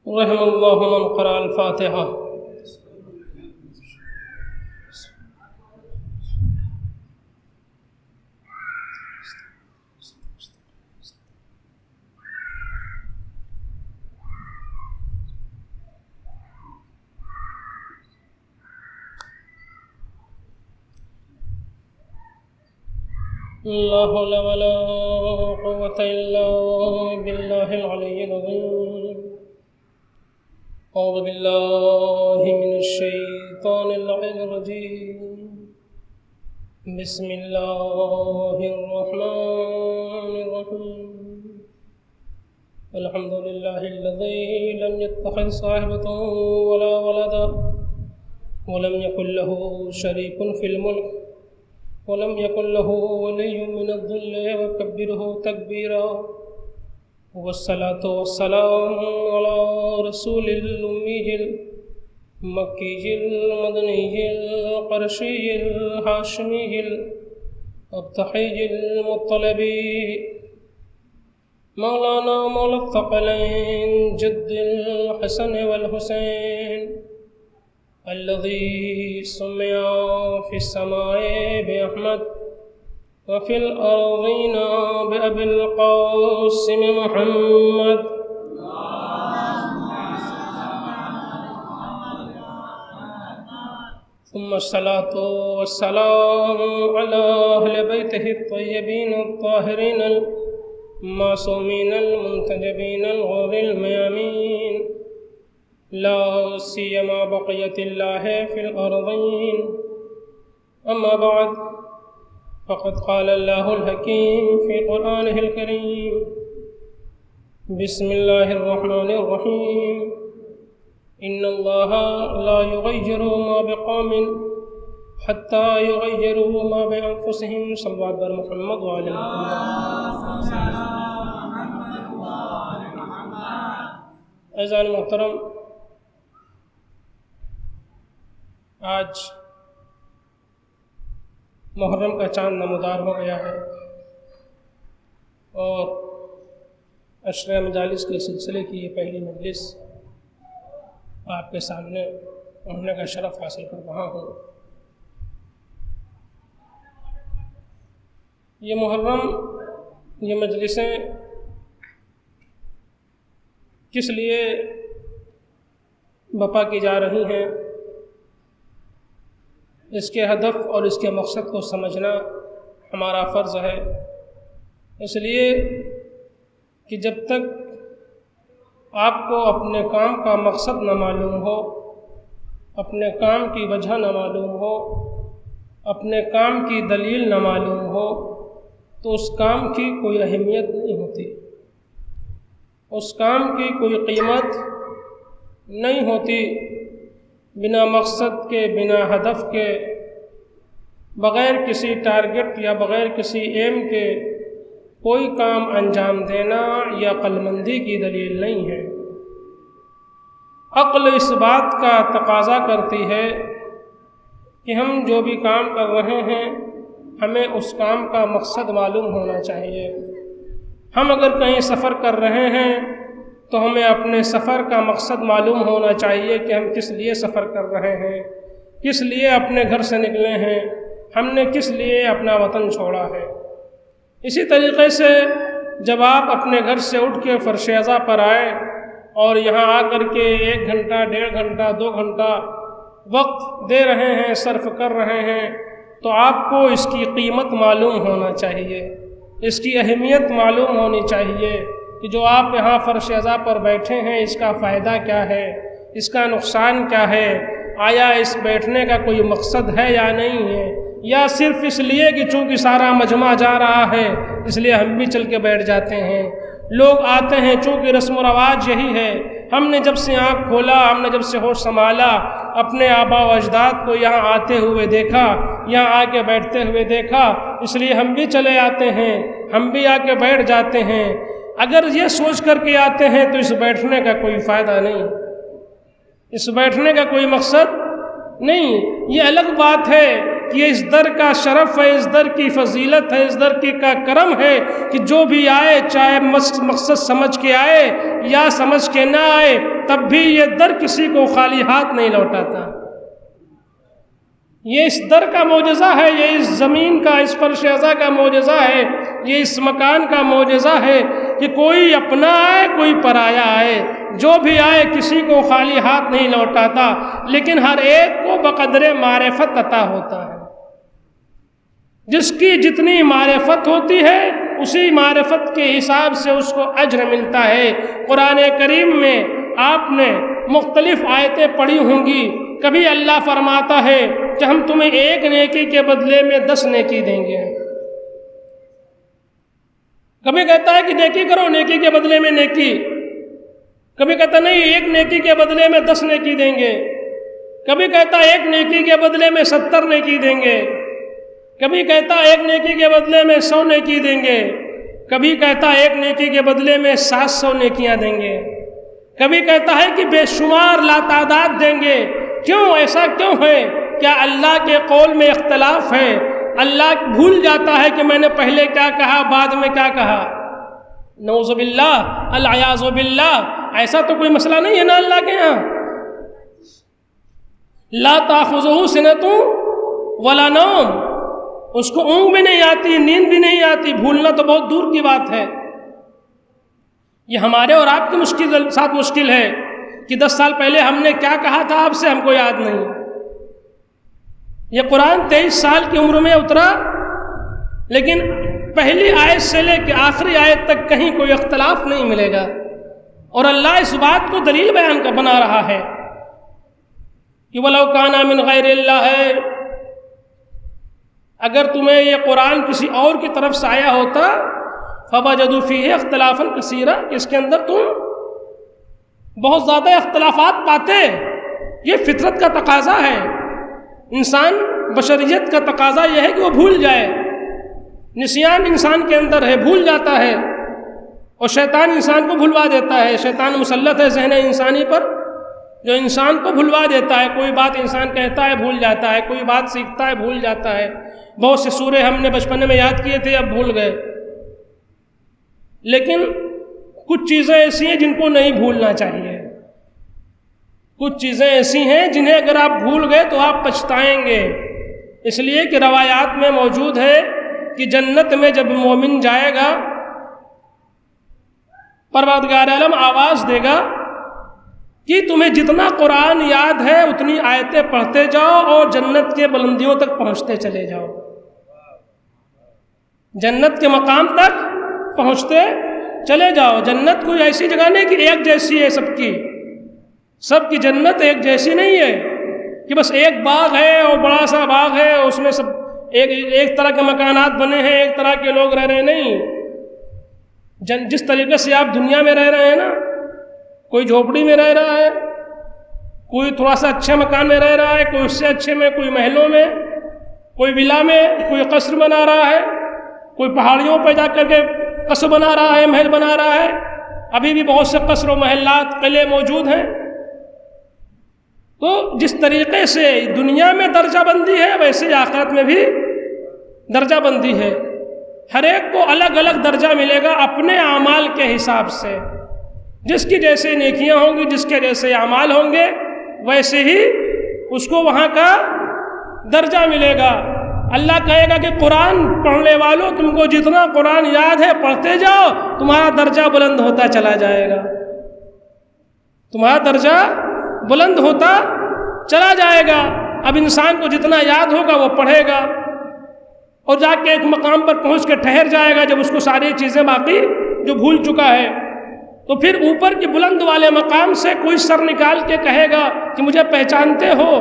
رحم اللہ من قرأ الفاتحہ۔ لا حول ولا قوة إلا بالله العلي العظيم۔ أعوذ بالله من الشيطان اللعين الرجيم۔ بسم الله الرحمن الرحيم۔ الحمد لله الذي لم يتخذ صاحبة ولا ولدا ولم يكن له شريك في الملك ولم يكن له ولي من الذل وكبره تكبيرا، والصلاة والسلام على رسول الأمي المكي المدني القرشي الهاشمي الأبطحي المطلبي مولانا مولى الثقلين جد الحسن والحسين الذي سمي في السماء بأحمد وفي الأرضين بأبي القاسم محمد، ثم الصلاة والسلام على أهل بيته الطيبين الطاهرين المعصومين المنتجبين الغر الميامين، لا سيما بقية الله في الأرضين. أما بعد، فقد قال الله الحكيم في قرآنه الكريم: بسم الله الرحمن الرحيم، إن الله لا يغير ما بقوم حتى يغيروا ما بأنفسهم. صلوات بر محمد وعلى محمد۔ عزیزان محترم، آج محرم کا چاند نمودار ہو گیا ہے اور عشرہ مجالس کے سلسلے کی یہ پہلی مجلس آپ کے سامنے ہونے کا شرف حاصل کر رہا ہوں۔ یہ محرم، یہ مجلسیں کس لیے برپا کی جا رہی ہیں، اس کے ہدف اور اس کے مقصد کو سمجھنا ہمارا فرض ہے، اس لیے کہ جب تک آپ کو اپنے کام کا مقصد نہ معلوم ہو، اپنے کام کی وجہ نہ معلوم ہو، اپنے کام کی دلیل نہ معلوم ہو، تو اس کام کی کوئی اہمیت نہیں ہوتی، اس کام کی کوئی قیمت نہیں ہوتی۔ بنا مقصد کے، بنا ہدف کے، بغیر کسی ٹارگٹ یا بغیر کسی ایم کے کوئی کام انجام دینا یہ عقل مندی کی دلیل نہیں ہے۔ عقل اس بات کا تقاضا کرتی ہے کہ ہم جو بھی کام کر رہے ہیں ہمیں اس کام کا مقصد معلوم ہونا چاہیے۔ ہم اگر کہیں سفر کر رہے ہیں تو ہمیں اپنے سفر کا مقصد معلوم ہونا چاہیے کہ ہم کس لیے سفر کر رہے ہیں، کس لیے اپنے گھر سے نکلے ہیں، ہم نے کس لیے اپنا وطن چھوڑا ہے۔ اسی طریقے سے جب آپ اپنے گھر سے اٹھ کے فرش اعضا پر آئے اور یہاں آ کر کے 1 گھنٹہ، 1.5 گھنٹہ، 2 گھنٹہ وقت دے رہے ہیں، صرف کر رہے ہیں، تو آپ کو اس کی قیمت معلوم ہونا چاہیے، اس کی اہمیت معلوم ہونی چاہیے کہ جو آپ یہاں فرش اعضا پر بیٹھے ہیں اس کا فائدہ کیا ہے، اس کا نقصان کیا ہے، آیا اس بیٹھنے کا کوئی مقصد ہے یا نہیں ہے، یا صرف اس لیے کہ چونکہ سارا مجمع جا رہا ہے اس لیے ہم بھی چل کے بیٹھ جاتے ہیں۔ لوگ آتے ہیں چونکہ رسم و رواج یہی ہے، ہم نے جب سے آنکھ کھولا، ہم نے جب سے ہوش سنبھالا، اپنے آبا و اجداد کو یہاں آتے ہوئے دیکھا، یہاں آ کے بیٹھتے ہوئے دیکھا، اس لیے ہم بھی چلے آتے ہیں، ہم بھی آ کے بیٹھ جاتے ہیں۔ اگر یہ سوچ کر کے آتے ہیں تو اس بیٹھنے کا کوئی فائدہ نہیں، اس بیٹھنے کا کوئی مقصد نہیں۔ یہ الگ بات ہے کہ یہ اس در کا شرف ہے، اس در کی فضیلت ہے، اس در کی کا کرم ہے کہ جو بھی آئے چاہے مقصد سمجھ کے آئے یا سمجھ کے نہ آئے، تب بھی یہ در کسی کو خالی ہاتھ نہیں لوٹاتا۔ یہ اس در کا معجزہ ہے، یہ اس زمین کا، اس فرش ازا کا معجزہ ہے، یہ اس مکان کا معجزہ ہے کہ کوئی اپنا آئے کوئی پرایا آئے، جو بھی آئے کسی کو خالی ہاتھ نہیں لوٹاتا، لیکن ہر ایک کو بقدر معرفت عطا ہوتا ہے۔ جس کی جتنی معرفت ہوتی ہے اسی معرفت کے حساب سے اس کو اجر ملتا ہے۔ قرآن کریم میں آپ نے مختلف آیتیں پڑھی ہوں گی، کبھی اللہ فرماتا ہے کہ ہم تمہیں 1 نیکی کے بدلے میں 10 نیکی دیں گے، کبھی کہتا ہے کہ نیکی کرو، نیکی کے بدلے میں نیکی، کبھی کہتا نہیں 1 نیکی کے بدلے میں 10 نیکی دیں گے، کبھی کہتا 1 نیکی کے بدلے میں 70 نیکی دیں گے، کبھی کہتا 1 نیکی کے بدلے میں 100 نیکی دیں گے، کبھی کہتا 1 نیکی کے بدلے میں 700 نیکیاں دیں گے، کبھی کہتا ہے کہ بے شمار لاتعداد دیں گے۔ کیوں ایسا کیوں ہے؟ کیا اللہ کے قول میں اختلاف ہے؟ اللہ بھول جاتا ہے کہ میں نے پہلے کیا کہا بعد میں کیا کہا؟ نعوذ باللہ، العیاذ باللہ، ایسا تو کوئی مسئلہ نہیں ہے نا اللہ کے ہاں۔ لا تاخذہ سنۃ ولا نوم، اس کو اونگ بھی نہیں آتی، نیند بھی نہیں آتی، بھولنا تو بہت دور کی بات ہے۔ یہ ہمارے اور آپ کی ساتھ مشکل ہے کہ 10 سال پہلے ہم نے کیا کہا تھا آپ سے ہم کو یاد نہیں۔ یہ قرآن 23 سال کی عمر میں اترا، لیکن پہلی آیت سے لے کے آخری آیت تک کہیں کوئی اختلاف نہیں ملے گا، اور اللہ اس بات کو دلیل بیان کا بنا رہا ہے کہ وَلَوْ كَانَ مِنْ غَيْرِ اللَّهِ ہے، اگر تمہیں یہ قرآن کسی اور کی طرف سے آیا ہوتا فَوَجَدُوا فِيهِ اخْتِلَافًا كَثِيرًا، اس کے اندر تم بہت زیادہ اختلافات پاتے۔ یہ فطرت کا تقاضا ہے، انسان بشریت کا تقاضا یہ ہے کہ وہ بھول جائے، نسیان انسان کے اندر ہے، بھول جاتا ہے، اور شیطان انسان کو بھلوا دیتا ہے۔ شیطان مسلط ہے ذہن انسانی پر، جو انسان کو بھلوا دیتا ہے۔ کوئی بات انسان کہتا ہے بھول جاتا ہے، کوئی بات سیکھتا ہے بھول جاتا ہے۔ بہت سے سورے ہم نے بچپن میں یاد کیے تھے اب بھول گئے، لیکن کچھ چیزیں ایسی ہیں جن کو نہیں بھولنا چاہیے، کچھ چیزیں ایسی ہیں جنہیں اگر آپ بھول گئے تو آپ پچھتائیں گے۔ اس لیے کہ روایات میں موجود ہے کہ جنت میں جب مومن جائے گا، پروردگار عالم آواز دے گا کہ تمہیں جتنا قرآن یاد ہے اتنی آیتیں پڑھتے جاؤ اور جنت کے بلندیوں تک پہنچتے چلے جاؤ، جنت کے مقام تک پہنچتے چلے جاؤ۔ جنت کوئی ایسی جگہ نہیں کہ ایک جیسی ہے سب کی جنت ایک جیسی نہیں ہے کہ بس ایک باغ ہے اور بڑا سا باغ ہے اور اس میں سب ایک طرح کے مکانات بنے ہیں، ایک طرح کے لوگ رہ رہے ہیں، نہیں۔ جس طریقے سے آپ دنیا میں رہ رہے ہیں نا، کوئی جھوپڑی میں رہ رہا ہے، کوئی تھوڑا سا اچھے مکان میں رہ رہا ہے، کوئی اس سے اچھے میں، کوئی محلوں میں، کوئی ولا میں، کوئی قصر بنا رہا ہے، کوئی پہاڑیوں پہ جا کر کے قصر بنا رہا ہے، محل بنا رہا ہے۔ ابھی بھی بہت سے قصر و محلات، قلعے موجود ہیں۔ تو جس طریقے سے دنیا میں درجہ بندی ہے ویسے آخرت میں بھی درجہ بندی ہے۔ ہر ایک کو الگ الگ درجہ ملے گا اپنے اعمال کے حساب سے، جس کی جیسے نیکیاں ہوں گی، جس کے جیسے اعمال ہوں گے، ویسے ہی اس کو وہاں کا درجہ ملے گا۔ اللہ کہے گا کہ قرآن پڑھنے والوں، تم کو جتنا قرآن یاد ہے پڑھتے جاؤ، تمہارا درجہ بلند ہوتا چلا جائے گا، تمہارا درجہ بلند ہوتا چلا جائے گا۔ اب انسان کو جتنا یاد ہوگا وہ پڑھے گا، اور جا کے ایک مقام پر پہنچ کے ٹھہر جائے گا جب اس کو ساری چیزیں باقی جو بھول چکا ہے، تو پھر اوپر کی بلند والے مقام سے کوئی سر نکال کے کہے گا کہ مجھے پہچانتے ہو،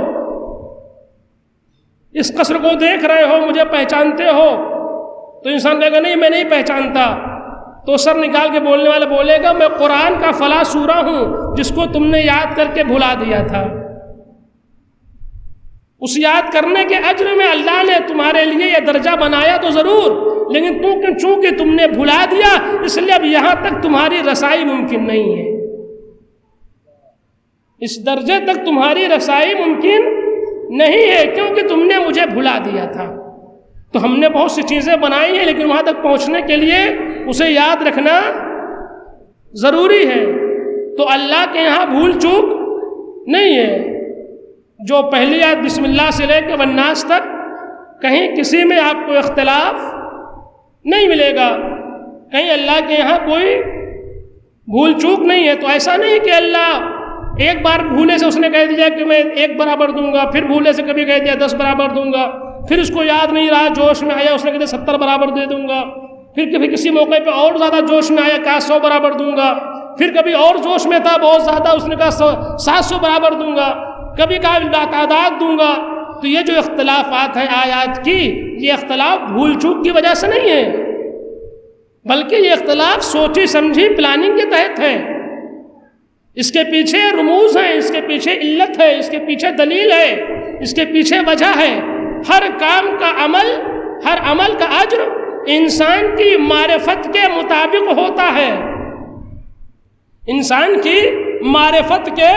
اس قصر کو دیکھ رہے ہو، مجھے پہچانتے ہو؟ تو انسان کہے گا نہیں میں نہیں پہچانتا۔ تو سر نکال کے بولنے والا بولے گا میں قرآن کا فلاں سورہ ہوں جس کو تم نے یاد کر کے بھلا دیا تھا۔ اس یاد کرنے کے اجر میں اللہ نے تمہارے لیے یہ درجہ بنایا تو ضرور، لیکن چونکہ تم نے بھلا دیا اس لیے اب یہاں تک تمہاری رسائی ممکن نہیں ہے، اس درجے تک تمہاری رسائی ممکن نہیں ہے کیونکہ تم نے مجھے بھلا دیا تھا۔ تو ہم نے بہت سی چیزیں بنائی ہیں لیکن وہاں تک پہنچنے کے لیے اسے یاد رکھنا ضروری ہے۔ تو اللہ کے یہاں بھول چوک نہیں ہے۔ جو پہلی آیت بسم اللہ سے لے کے والناس تک کہیں کسی میں آپ کو اختلاف نہیں ملے گا، کہیں اللہ کے یہاں کوئی بھول چوک نہیں ہے۔ تو ایسا نہیں کہ اللہ ایک بار بھولے سے اس نے کہہ دیا کہ میں 1 برابر دوں گا، پھر بھولے سے کبھی کہہ دیا 10 برابر دوں گا، پھر اس کو یاد نہیں رہا، جوش میں آیا اس نے کہہ دیا 70 برابر دے دوں گا، پھر کبھی کسی موقع پہ اور زیادہ جوش میں آیا کہا 100 برابر دوں گا، پھر کبھی اور جوش میں تھا بہت زیادہ اس نے کہا 700 برابر دوں گا، کبھی کہا لاتعداد دوں گا۔ تو یہ جو اختلافات ہیں آیات کی، یہ اختلاف بھول چوک کی وجہ سے نہیں ہے، بلکہ یہ اختلاف سوچی سمجھی پلاننگ کے تحت ہے۔ اس کے پیچھے رموز ہیں، اس کے پیچھے علت ہے، اس کے پیچھے دلیل ہے، اس کے پیچھے وجہ ہے۔ ہر کام کا عمل، ہر عمل کا اجر انسان کی معرفت کے مطابق ہوتا ہے، انسان کی معرفت کے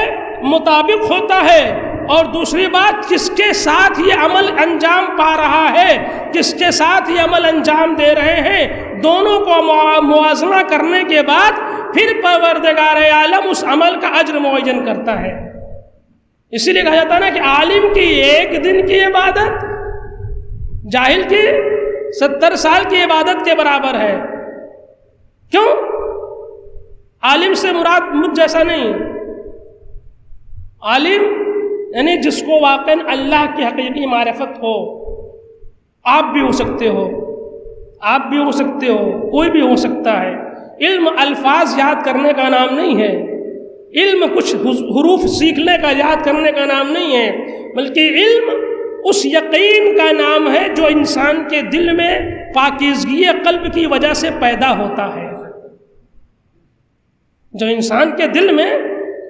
مطابق ہوتا ہے۔ اور دوسری بات، جس کے ساتھ یہ عمل انجام پا رہا ہے، جس کے ساتھ یہ عمل انجام دے رہے ہیں، دونوں کو موازنہ کرنے کے بعد پھر پروردگار عالم اس عمل کا اجر معین کرتا ہے۔ اسی لیے کہا جاتا ہے نا کہ عالم کی 1 دن کی عبادت جاہل کی 70 سال کی عبادت کے برابر ہے۔ کیوں؟ عالم سے مراد مجھ جیسا نہیں، عالم یعنی جس کو واقعاً اللہ کی حقیقی معرفت ہو۔ آپ بھی ہو سکتے ہو، آپ بھی ہو سکتے ہو، کوئی بھی ہو سکتا ہے۔ علم الفاظ یاد کرنے کا نام نہیں ہے، علم کچھ حروف سیکھنے کا یاد کرنے کا نام نہیں ہے، بلکہ علم اس یقین کا نام ہے جو انسان کے دل میں پاکیزگی قلب کی وجہ سے پیدا ہوتا ہے۔ جو انسان کے دل میں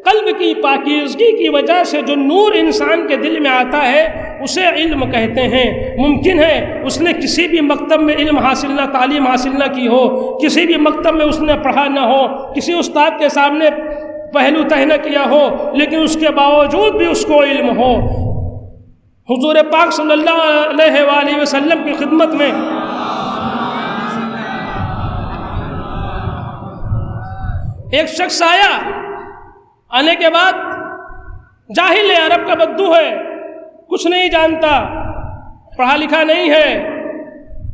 قلب کی پاکیزگی کی وجہ سے جو نور انسان کے دل میں آتا ہے اسے علم کہتے ہیں۔ ممکن ہے اس نے کسی بھی مکتب میں علم حاصل نہ، تعلیم حاصل نہ کی ہو، کسی بھی مکتب میں اس نے پڑھا نہ ہو، کسی استاد کے سامنے پہلو تہ نہ کیا ہو، لیکن اس کے باوجود بھی اس کو علم ہو۔ حضور پاک صلی اللہ علیہ وآلہ وسلم کی خدمت میں ایک شخص آیا، آنے کے بعد جاہل ہے، عرب کا بدو ہے، کچھ نہیں جانتا، پڑھا لکھا نہیں ہے،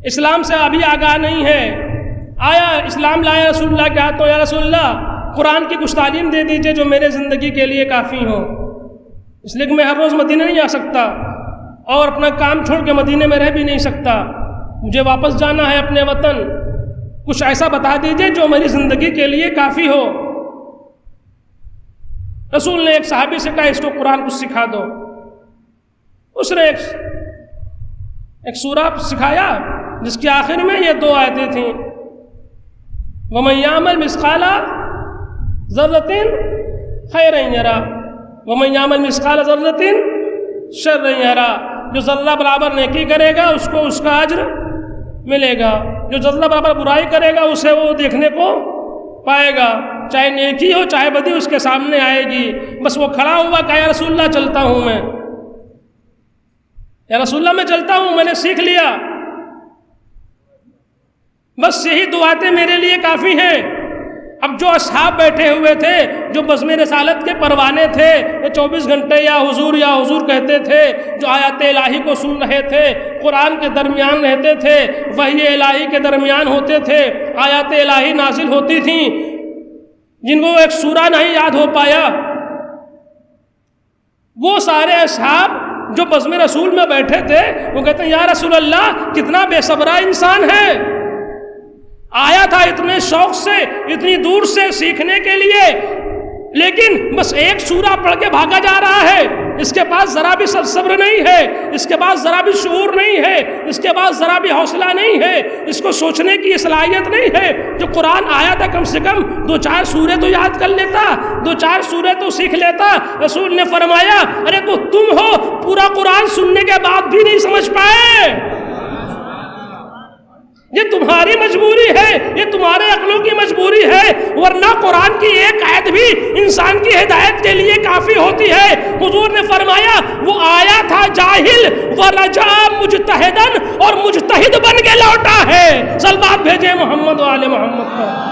اسلام سے ابھی آگاہ نہیں ہے۔ آیا، اسلام لایا رسول اللہ کے ہاتھوں، یا رسول اللہ قرآن کی کچھ تعلیم دے دیجئے جو میرے زندگی کے لیے کافی ہو، اس لیے کہ میں ہر روز مدینہ نہیں آ سکتا اور اپنا کام چھوڑ کے مدینے میں رہ بھی نہیں سکتا، مجھے واپس جانا ہے اپنے وطن، کچھ ایسا بتا دیجئے جو میری زندگی کے لیے کافی ہو۔ رسول نے ایک صحابی سے کہا اس کو قرآن کچھ سکھا دو۔ اس نے ایک سورہ سکھایا جس کے آخر میں یہ 2 آیتیں تھیں، وَمَن يَعْمَلْ مِثْقَالَ ذَرَّةٍ خَيْرًا يَرَهُ وَمَن يَعْمَلْ مِثْقَالَ ذَرَّةٍ شَرًّا يَرَهُ۔ جو ذرہ برابر نیکی کرے گا اس کو اس کا اجر ملے گا، جو ذرہ برابر برائی کرے گا اسے وہ دیکھنے کو پائے گا، چاہے نیکی ہو چاہے بدی اس کے سامنے آئے گی۔ بس وہ کھڑا ہوا کہا یا رسول اللہ چلتا ہوں میں، یا رسول اللہ میں چلتا ہوں، میں نے سیکھ لیا، بس یہی 2 آیتیں میرے لیے کافی ہیں۔ اب جو اصحاب بیٹھے ہوئے تھے، جو بزم رسالت کے پروانے تھے، یہ 24 گھنٹے یا حضور کہتے تھے، جو آیات الہی کو سن رہے تھے، قرآن کے درمیان رہتے تھے، وحی الہی کے درمیان ہوتے تھے، آیات الہی نازل ہوتی تھیں، جن کو ایک سورہ نہیں یاد ہو پایا، وہ سارے اصحاب جو بزم رسول میں بیٹھے تھے وہ کہتے ہیں یا رسول اللہ کتنا بے صبرا انسان ہے، آیا تھا اتنے شوق سے اتنی دور سے سیکھنے کے لیے، لیکن بس ایک سورہ پڑھ کے بھاگا جا رہا ہے، اس کے پاس ذرا بھی صبر نہیں ہے، اس کے پاس ذرا بھی شعور نہیں ہے، اس کے پاس ذرا بھی حوصلہ نہیں ہے، اس کو سوچنے کی صلاحیت نہیں ہے۔ جو قرآن آیا تھا کم سے کم 2-4 سورے تو یاد کر لیتا، 2-4 سورے تو سیکھ لیتا۔ رسول نے فرمایا ارے تو تم ہو پورا قرآن سننے کے بعد بھی نہیں سمجھ پائے، یہ تمہاری تمہاری مجبوری ہے، یہ تمہارے عقلوں کی مجبوری ہے، ورنہ قرآن کی ایک آیت بھی انسان کی ہدایت کے لیے کافی ہوتی ہے۔ حضور نے فرمایا وہ آیا تھا جاہل ورجع مجتہدن، اور مجتہد بن کے لوٹا ہے۔ صلوات بھیجے محمد و آل محمد پر۔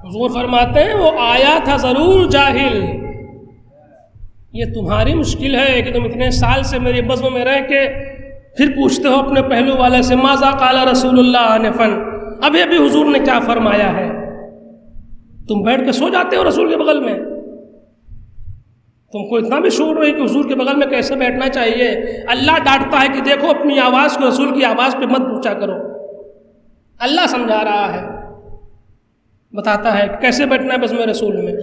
حضور فرماتے ہیں وہ آیا تھا ضرور جاہل، یہ تمہاری مشکل ہے کہ تم اتنے سال سے میری بزم میں رہ کے پھر پوچھتے ہو اپنے پہلو والے سے ماذا قال رسول اللہ آنفاً، ابھی ابھی حضور نے کیا فرمایا ہے۔ تم بیٹھ کے سو جاتے ہو رسول کے بغل میں، تم کو اتنا بھی شعور نہیں کہ حضور کے بغل میں کیسے بیٹھنا چاہیے۔ اللہ ڈانٹتا ہے کہ دیکھو اپنی آواز کو رسول کی آواز پہ مت پوچھا کرو۔ اللہ سمجھا رہا ہے، بتاتا ہے کیسے بیٹھنا ہے بزم رسول میں۔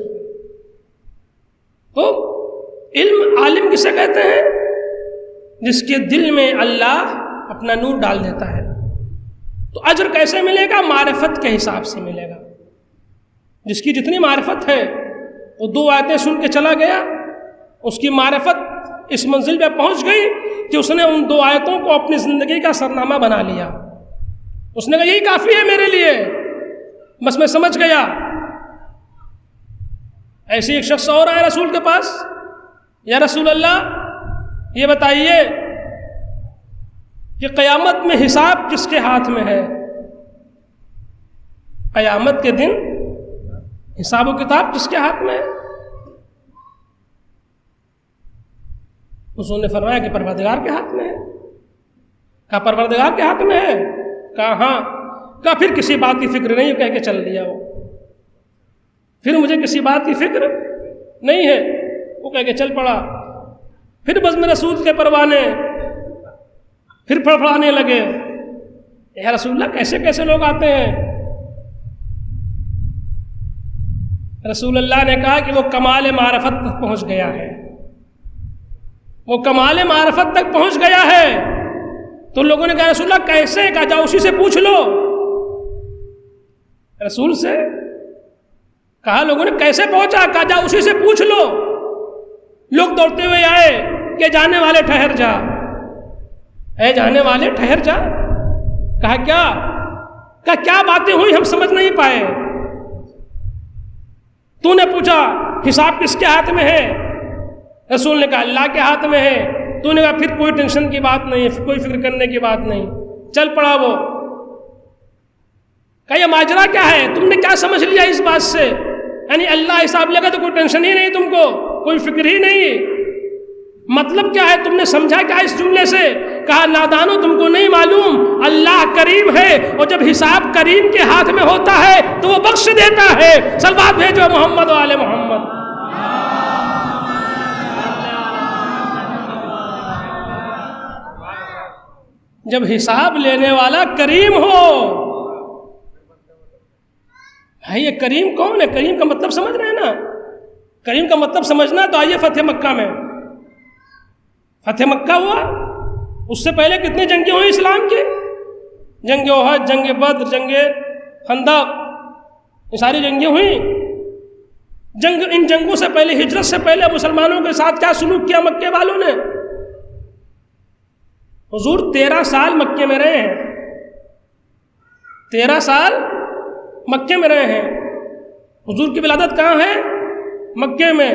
تو علم عالم کسے کہتے ہیں؟ جس کے دل میں اللہ اپنا نور ڈال دیتا ہے۔ تو اجر کیسے ملے گا؟ معرفت کے حساب سے ملے گا۔ جس کی جتنی معرفت ہے وہ 2 آیتیں سن کے چلا گیا، اس کی معرفت اس منزل پہ پہنچ گئی کہ اس نے ان 2 آیتوں کو اپنی زندگی کا سرنامہ بنا لیا۔ اس نے کہا یہی کافی ہے میرے لیے، بس میں سمجھ گیا۔ ایسے ایک شخص اور آیا رسول کے پاس، یا رسول اللہ یہ بتائیے کہ قیامت میں حساب کس کے ہاتھ میں ہے؟ قیامت کے دن حساب و کتاب کس کے ہاتھ میں ہے؟ حضور نے فرمایا کہ پروردگار کے ہاتھ میں ہے۔ کہا پروردگار کے ہاتھ میں ہے؟ کہا ہاں۔ کہا پھر کسی بات کی فکر نہیں، کہہ کے چل دیا وہ، پھر مجھے کسی بات کی فکر نہیں ہے، وہ کہہ کے چل پڑا۔ پھر بزم رسول کے پروانے پھر پھڑپڑانے لگے، یا رسول اللہ کیسے کیسے لوگ آتے ہیں؟ رسول اللہ نے کہا کہ وہ کمال معرفت تک پہنچ گیا ہے، وہ کمال معرفت تک پہنچ گیا ہے۔ تو لوگوں نے کہا رسول اللہ کیسے؟ کہا جاؤ اسی سے پوچھ لو۔ رسول سے کہا لوگوں نے کیسے پہنچا؟ کہا جاؤ اسی سے پوچھ لو۔ لوگ دوڑتے ہوئے آئے کہ جانے والے ٹھہر جا، اے جانے والے ٹھہر جا۔ کہا کیا؟ کہا کیا باتیں ہوئی ہم سمجھ نہیں پائے۔ تو نے پوچھا حساب کس کے ہاتھ میں ہے؟ رسول نے کہا اللہ کے ہاتھ میں ہے۔ تو نے کہا پھر کوئی ٹینشن کی بات نہیں، کوئی فکر کرنے کی بات نہیں، چل پڑا وہ۔ کہا یہ ماجرا کیا ہے؟ تم نے کیا سمجھ لیا اس بات سے؟ یعنی اللہ حساب لے گا تو کوئی ٹینشن ہی نہیں تم کو، کوئی فکر ہی نہیں۔ مطلب کیا ہے؟ تم نے سمجھا کیا اس جملے سے؟ کہا نادانو تم کو نہیں معلوم اللہ کریم ہے، اور جب حساب کریم کے ہاتھ میں ہوتا ہے تو وہ بخش دیتا ہے۔ صلوات بھیجو محمد و آل محمد۔ جب حساب لینے والا کریم ہو، بھائی یہ کریم کون ہے؟ کریم کا مطلب سمجھ رہے ہیں نا؟ کریم کا مطلب سمجھنا تو آئیے فتح مکہ میں۔ فتح مکہ ہوا، اس سے پہلے کتنی جنگیں ہوئی اسلام کی؟ جنگ احد، جنگ بدر، جنگ خندق، یہ ساری جنگیں ہوئیں۔ ان جنگوں سے پہلے، ہجرت سے پہلے مسلمانوں کے ساتھ کیا سلوک کیا مکے والوں نے؟ حضور 13 سال مکے میں رہے ہیں، 13 سال مکے میں رہے ہیں۔ حضور کی ولادت کہاں ہے؟ مکے میں۔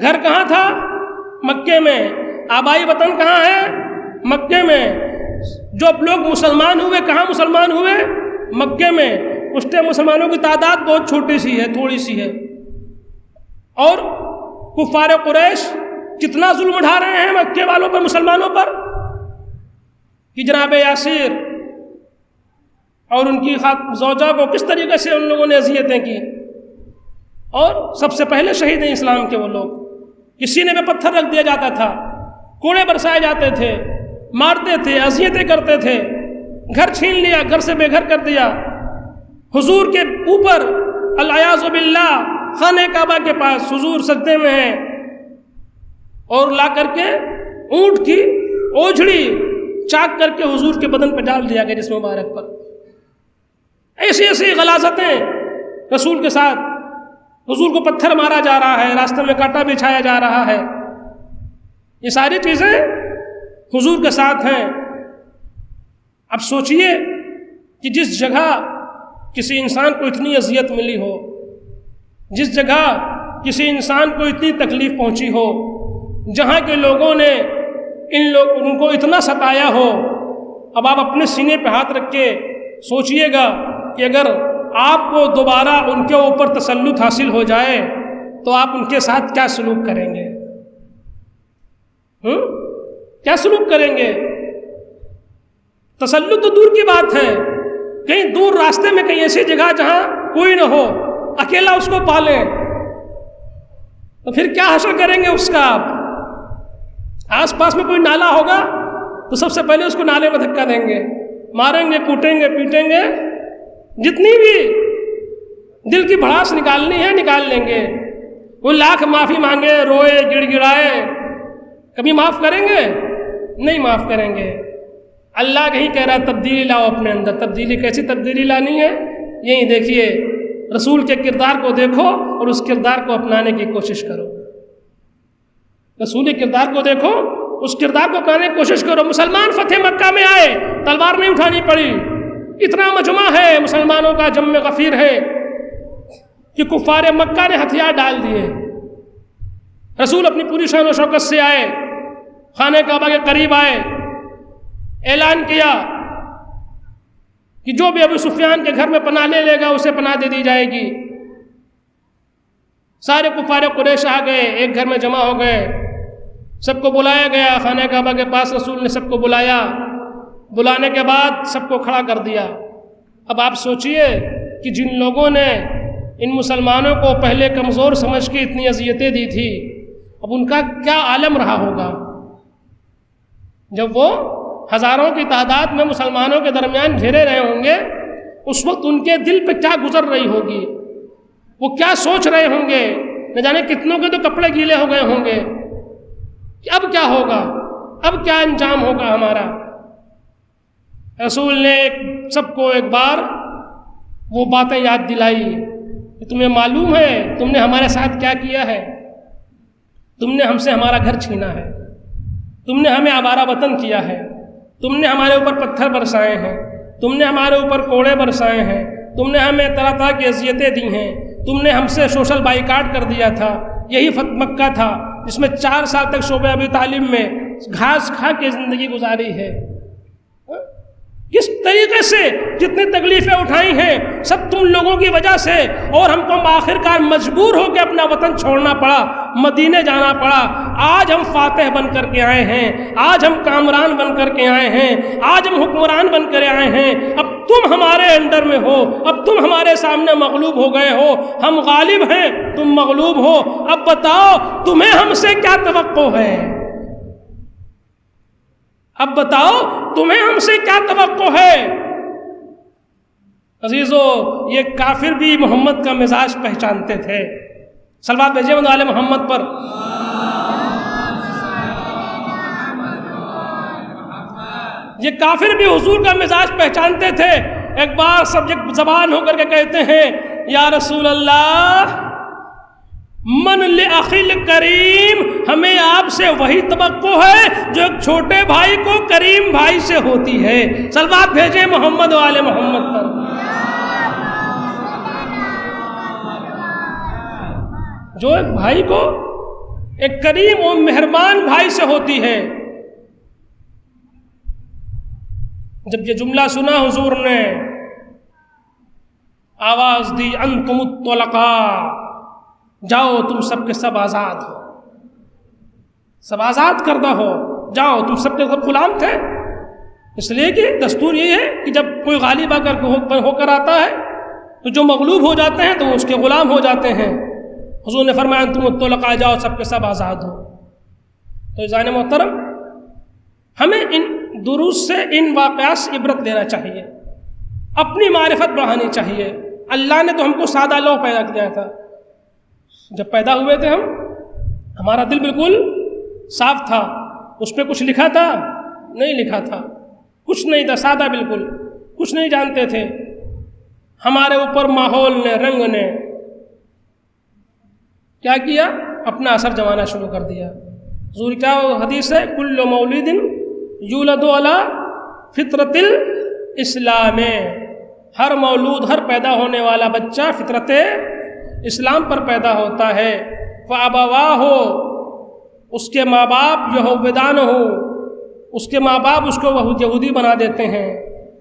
گھر کہاں تھا؟ مکے میں۔ آبائی وطن کہاں ہے؟ مکے میں۔ جو لوگ مسلمان ہوئے کہاں مسلمان ہوئے؟ مکے میں۔ اس ٹائم مسلمانوں کی تعداد بہت چھوٹی سی ہے، تھوڑی سی ہے، اور کفار قریش کتنا ظلم اٹھا رہے ہیں مکے والوں پر، مسلمانوں پر، کہ جناب یاسر اور ان کی زوجہ کو کس طریقے سے ان لوگوں نے اذیتیں کی، اور سب سے پہلے شہید ہیں اسلام کے وہ لوگ۔ سینے پہ پتھر رکھ دیا جاتا تھا، کوڑے برسائے جاتے تھے، مارتے تھے، اذیتیں کرتے تھے، گھر چھین لیا، گھر سے بے گھر کر دیا۔ حضور کے اوپر الیاذ باللہ خانہ کعبہ کے پاس حضور سجدے میں ہیں، اور لا کر کے اونٹ کی اوجھڑی چاک کر کے حضور کے بدن پہ ڈال دیا گیا، جسم مبارک پر۔ ایسی ایسی غلاظتیں رسول کے ساتھ، حضور کو پتھر مارا جا رہا ہے، راستے میں کانٹا بچھایا جا رہا ہے، یہ ساری چیزیں حضور کے ساتھ ہیں۔ اب سوچئے کہ جس جگہ کسی انسان کو اتنی اذیت ملی ہو، جس جگہ کسی انسان کو اتنی تکلیف پہنچی ہو، جہاں کے لوگوں نے ان کو اتنا ستایا ہو، اب آپ اپنے سینے پہ ہاتھ رکھ کے سوچئے گا کہ اگر آپ کو دوبارہ ان کے اوپر تسلط حاصل ہو جائے تو آپ ان کے ساتھ کیا سلوک کریں گے؟ کیا سلوک کریں گے؟ تسلط تو دور کی بات ہے، کہیں دور راستے میں کہیں ایسی جگہ جہاں کوئی نہ ہو، اکیلا اس کو پالیں، تو پھر کیا حشر کریں گے اس کا؟ آپ آس پاس میں کوئی نالا ہوگا تو سب سے پہلے اس کو نالے میں دھکا دیں گے، ماریں گے، کوٹیں گے، پیٹیں گے، جتنی بھی دل کی بھڑاس نکالنی ہے نکال لیں گے۔ وہ لاکھ معافی مانگے، روئے، گڑ گڑائے، کبھی معاف کریں گے؟ نہیں معاف کریں گے۔ اللہ کہیں کہہ رہا ہے تبدیلی لاؤ اپنے اندر۔ تبدیلی کیسی تبدیلی لانی ہے؟ یہی دیکھیے، رسول کے کردار کو دیکھو اور اس کردار کو اپنانے کی کوشش کرو۔ رسولی کردار کو دیکھو، اس کردار کو اپنانے کی کوشش کرو۔ مسلمان فتح مکہ میں آئے، تلوار نہیں اٹھانی پڑی، اتنا مجمع ہے مسلمانوں کا، جم غفیر ہے کہ کفار مکہ نے ہتھیار ڈال دیے۔ رسول اپنی پوری شان و شوکت سے آئے، خانہ کعبہ کے قریب آئے، اعلان کیا کہ جو بھی ابو سفیان کے گھر میں پناہ لے گا اسے پناہ دے دی جائے گی۔ سارے کفار قریش آ گئے، ایک گھر میں جمع ہو گئے، سب کو بلایا گیا، خانہ کعبہ کے پاس رسول نے سب کو بلایا، بلانے کے بعد سب کو کھڑا کر دیا۔ اب آپ سوچئے کہ جن لوگوں نے ان مسلمانوں کو پہلے کمزور سمجھ کے اتنی اذیتیں دی تھی، اب ان کا کیا عالم رہا ہوگا جب وہ ہزاروں کی تعداد میں مسلمانوں کے درمیان گھیرے رہے ہوں گے۔ اس وقت ان کے دل پہ کیا گزر رہی ہوگی، وہ کیا سوچ رہے ہوں گے، نہ جانے کتنوں کے تو کپڑے گیلے ہو گئے ہوں گے کہ اب کیا ہوگا، اب کیا انجام ہوگا ہمارا۔ رسول نے سب کو ایک بار وہ باتیں یاد دلائی کہ تمہیں معلوم ہے تم نے ہمارے ساتھ کیا کیا ہے، تم نے ہم سے ہمارا گھر چھینا ہے، تم نے ہمیں آوارہ وطن کیا ہے، تم نے ہمارے اوپر پتھر برسائے ہیں، تم نے ہمارے اوپر کوڑے برسائے ہیں، تم نے ہمیں طرح طرح کی اذیتیں دی ہیں، تم نے ہم سے سوشل بائیکاٹ کر دیا تھا۔ یہی فتح مکہ تھا جس میں 4 سال تک شعبہ ابی طالب میں گھاس کھا کے زندگی گزاری ہے۔ کس طریقے سے جتنی تکلیفیں اٹھائی ہیں سب تم لوگوں کی وجہ سے، اور ہم کو آخر کار مجبور ہو کے اپنا وطن چھوڑنا پڑا، مدینے جانا پڑا۔ آج ہم فاتح بن کر کے آئے ہیں، آج ہم کامران بن کر کے آئے ہیں، آج ہم حکمران بن کر آئے ہیں۔ اب تم ہمارے انڈر میں ہو، اب تم ہمارے سامنے مغلوب ہو گئے ہو، ہم غالب ہیں، تم مغلوب ہو۔ اب بتاؤ تمہیں ہم سے کیا توقع ہے؟ اب بتاؤ تمہیں ہم سے کیا توقع ہے؟ عزیزو، یہ کافر بھی محمد کا مزاج پہچانتے تھے۔ صلوات بھیجیں آل محمد پر۔ یہ کافر بھی حضور کا مزاج پہچانتے تھے۔ ایک بار سب زبان ہو کر کے کہتے ہیں، یا رسول اللہ، من لأخل کریم، ہمیں آپ سے وہی توقع ہے جو ایک چھوٹے بھائی کو کریم بھائی سے ہوتی ہے۔ صلوات بھیجیں محمد و آل محمد پر۔ جو ایک بھائی کو ایک کریم و مہربان بھائی سے ہوتی ہے۔ جب یہ جملہ سنا حضور نے آواز دی، انتم الطلقاء، جاؤ تم سب کے سب آزاد ہو، سب آزاد کردہ ہو، جاؤ تم سب کے سب غلام تھے۔ اس لیے کہ دستور یہ ہے کہ جب کوئی غالب آ کر ہو کر آتا ہے تو جو مغلوب ہو جاتے ہیں تو وہ اس کے غلام ہو جاتے ہیں۔ حضور نے فرمایا انتم الطلقاء، جاؤ سب کے سب آزاد ہو۔ تو عزیزان محترم، ہمیں ان دروس سے، ان واقعات سے عبرت لینا چاہیے، اپنی معرفت بڑھانی چاہیے۔ اللہ نے تو ہم کو سادہ لوح پیدا کیا تھا۔ جب پیدا ہوئے تھے ہمارا دل بالکل صاف تھا، اس پہ کچھ لکھا تھا؟ نہیں لکھا تھا، کچھ نہیں تھا، سادہ بالکل، کچھ نہیں جانتے تھے۔ ہمارے اوپر ماحول نے، رنگ نے کیا کیا؟ اپنا اثر جمانا شروع کر دیا۔ حضور کیا حدیث ہے؟ کل مولود یولد علی فطرت الاسلام، ہر مولود، ہر پیدا ہونے والا بچہ فطرت اسلام پر پیدا ہوتا ہے۔ فابواہ، اس کے ماں باپ یہودان ہو، اس کے ماں باپ اس کو یہودی بنا دیتے ہیں،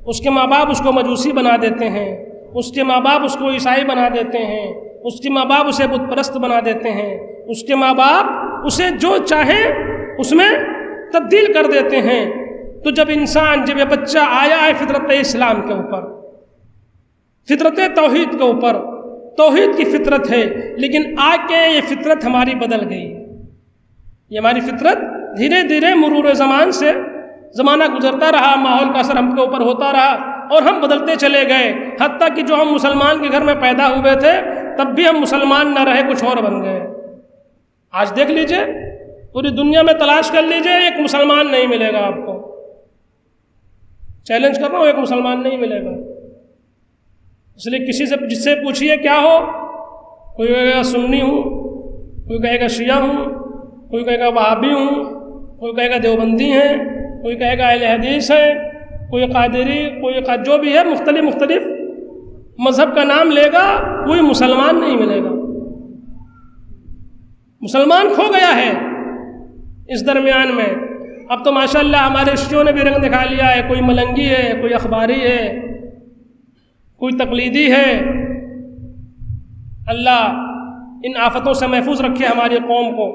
اس کے ماں باپ اس کو مجوسی بنا دیتے ہیں، اس کے ماں باپ اس کو عیسائی بنا دیتے ہیں، اس کے ماں باپ اسے بت پرست بنا دیتے ہیں، اس کے ماں باپ اسے جو چاہیں اس میں تبدیل کر دیتے ہیں۔ تو جب یہ بچہ آیا ہے فطرت اسلام کے اوپر، فطرت توحید کے اوپر، توحید کی فطرت ہے، لیکن آ کے یہ فطرت ہماری بدل گئی۔ یہ ہماری فطرت دھیرے دھیرے مرور زمان سے، زمانہ گزرتا رہا، ماحول کا اثر ہم کے اوپر ہوتا رہا اور ہم بدلتے چلے گئے، حتیٰ کہ جو ہم مسلمان کے گھر میں پیدا ہوئے تھے تب بھی ہم مسلمان نہ رہے، کچھ اور بن گئے۔ آج دیکھ لیجئے، پوری دنیا میں تلاش کر لیجئے، ایک مسلمان نہیں ملے گا آپ کو، چیلنج کر رہا ہوں، ایک مسلمان نہیں ملے گا۔ اس لیے جس سے پوچھئے کیا ہو، کوئی کہے گا سنی ہوں، کوئی کہے گا شیعہ ہوں، کوئی کہے گا وہابی ہوں، کوئی کہے گا دیوبندی ہیں، کوئی کہے گا اہل حدیث ہیں، کوئی قادری، کوئی جو بھی ہے، مختلف مذہب کا نام لے گا، کوئی مسلمان نہیں ملے گا۔ مسلمان کھو گیا ہے اس درمیان میں۔ اب تو ماشاءاللہ ہمارے شیعوں نے بھی رنگ دکھا لیا ہے، کوئی ملنگی ہے، کوئی اخباری ہے، کوئی تقلیدی ہے۔ اللہ ان آفتوں سے محفوظ رکھے ہماری قوم کو۔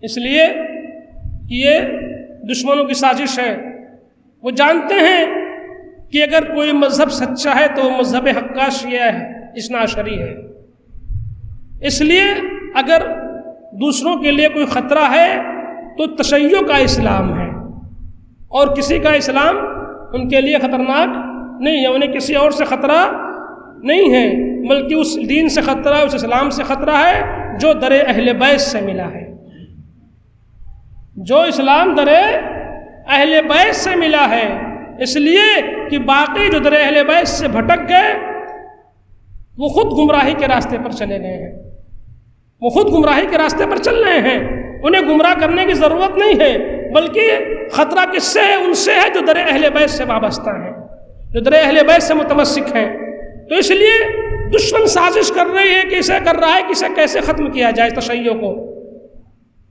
اس لیے کہ یہ دشمنوں کی سازش ہے۔ وہ جانتے ہیں کہ اگر کوئی مذہب سچا ہے تو مذہب حق کا شیعہ ہے، اثنا عشری ہے۔ اس لیے اگر دوسروں کے لیے کوئی خطرہ ہے تو تشیع کا اسلام ہے، اور کسی کا اسلام ان کے لیے خطرناک نہیں ہے، انہیں کسی اور سے خطرہ نہیں ہے، بلکہ اس دین سے خطرہ، اس اسلام سے خطرہ ہے جو در اہل بیت سے ملا ہے، جو اسلام در اہل بیت سے ملا ہے۔ اس لیے کہ باقی جو در اہل بیت سے بھٹک گئے وہ خود گمراہی کے راستے پر چلے گئے ہیں، وہ خود گمراہی کے راستے پر چل رہے ہیں، انہیں گمراہ کرنے کی ضرورت نہیں ہے، بلکہ خطرہ کس سے ہے؟ ان سے ہے جو در اہل بیت سے وابستہ ہیں، جو در اہل بیت سے متمسک ہیں۔ تو اس لیے دشمن سازش کر رہی ہے کہ اسے کر رہا ہے کہ اسے کیسے ختم کیا جائے تشیع کو۔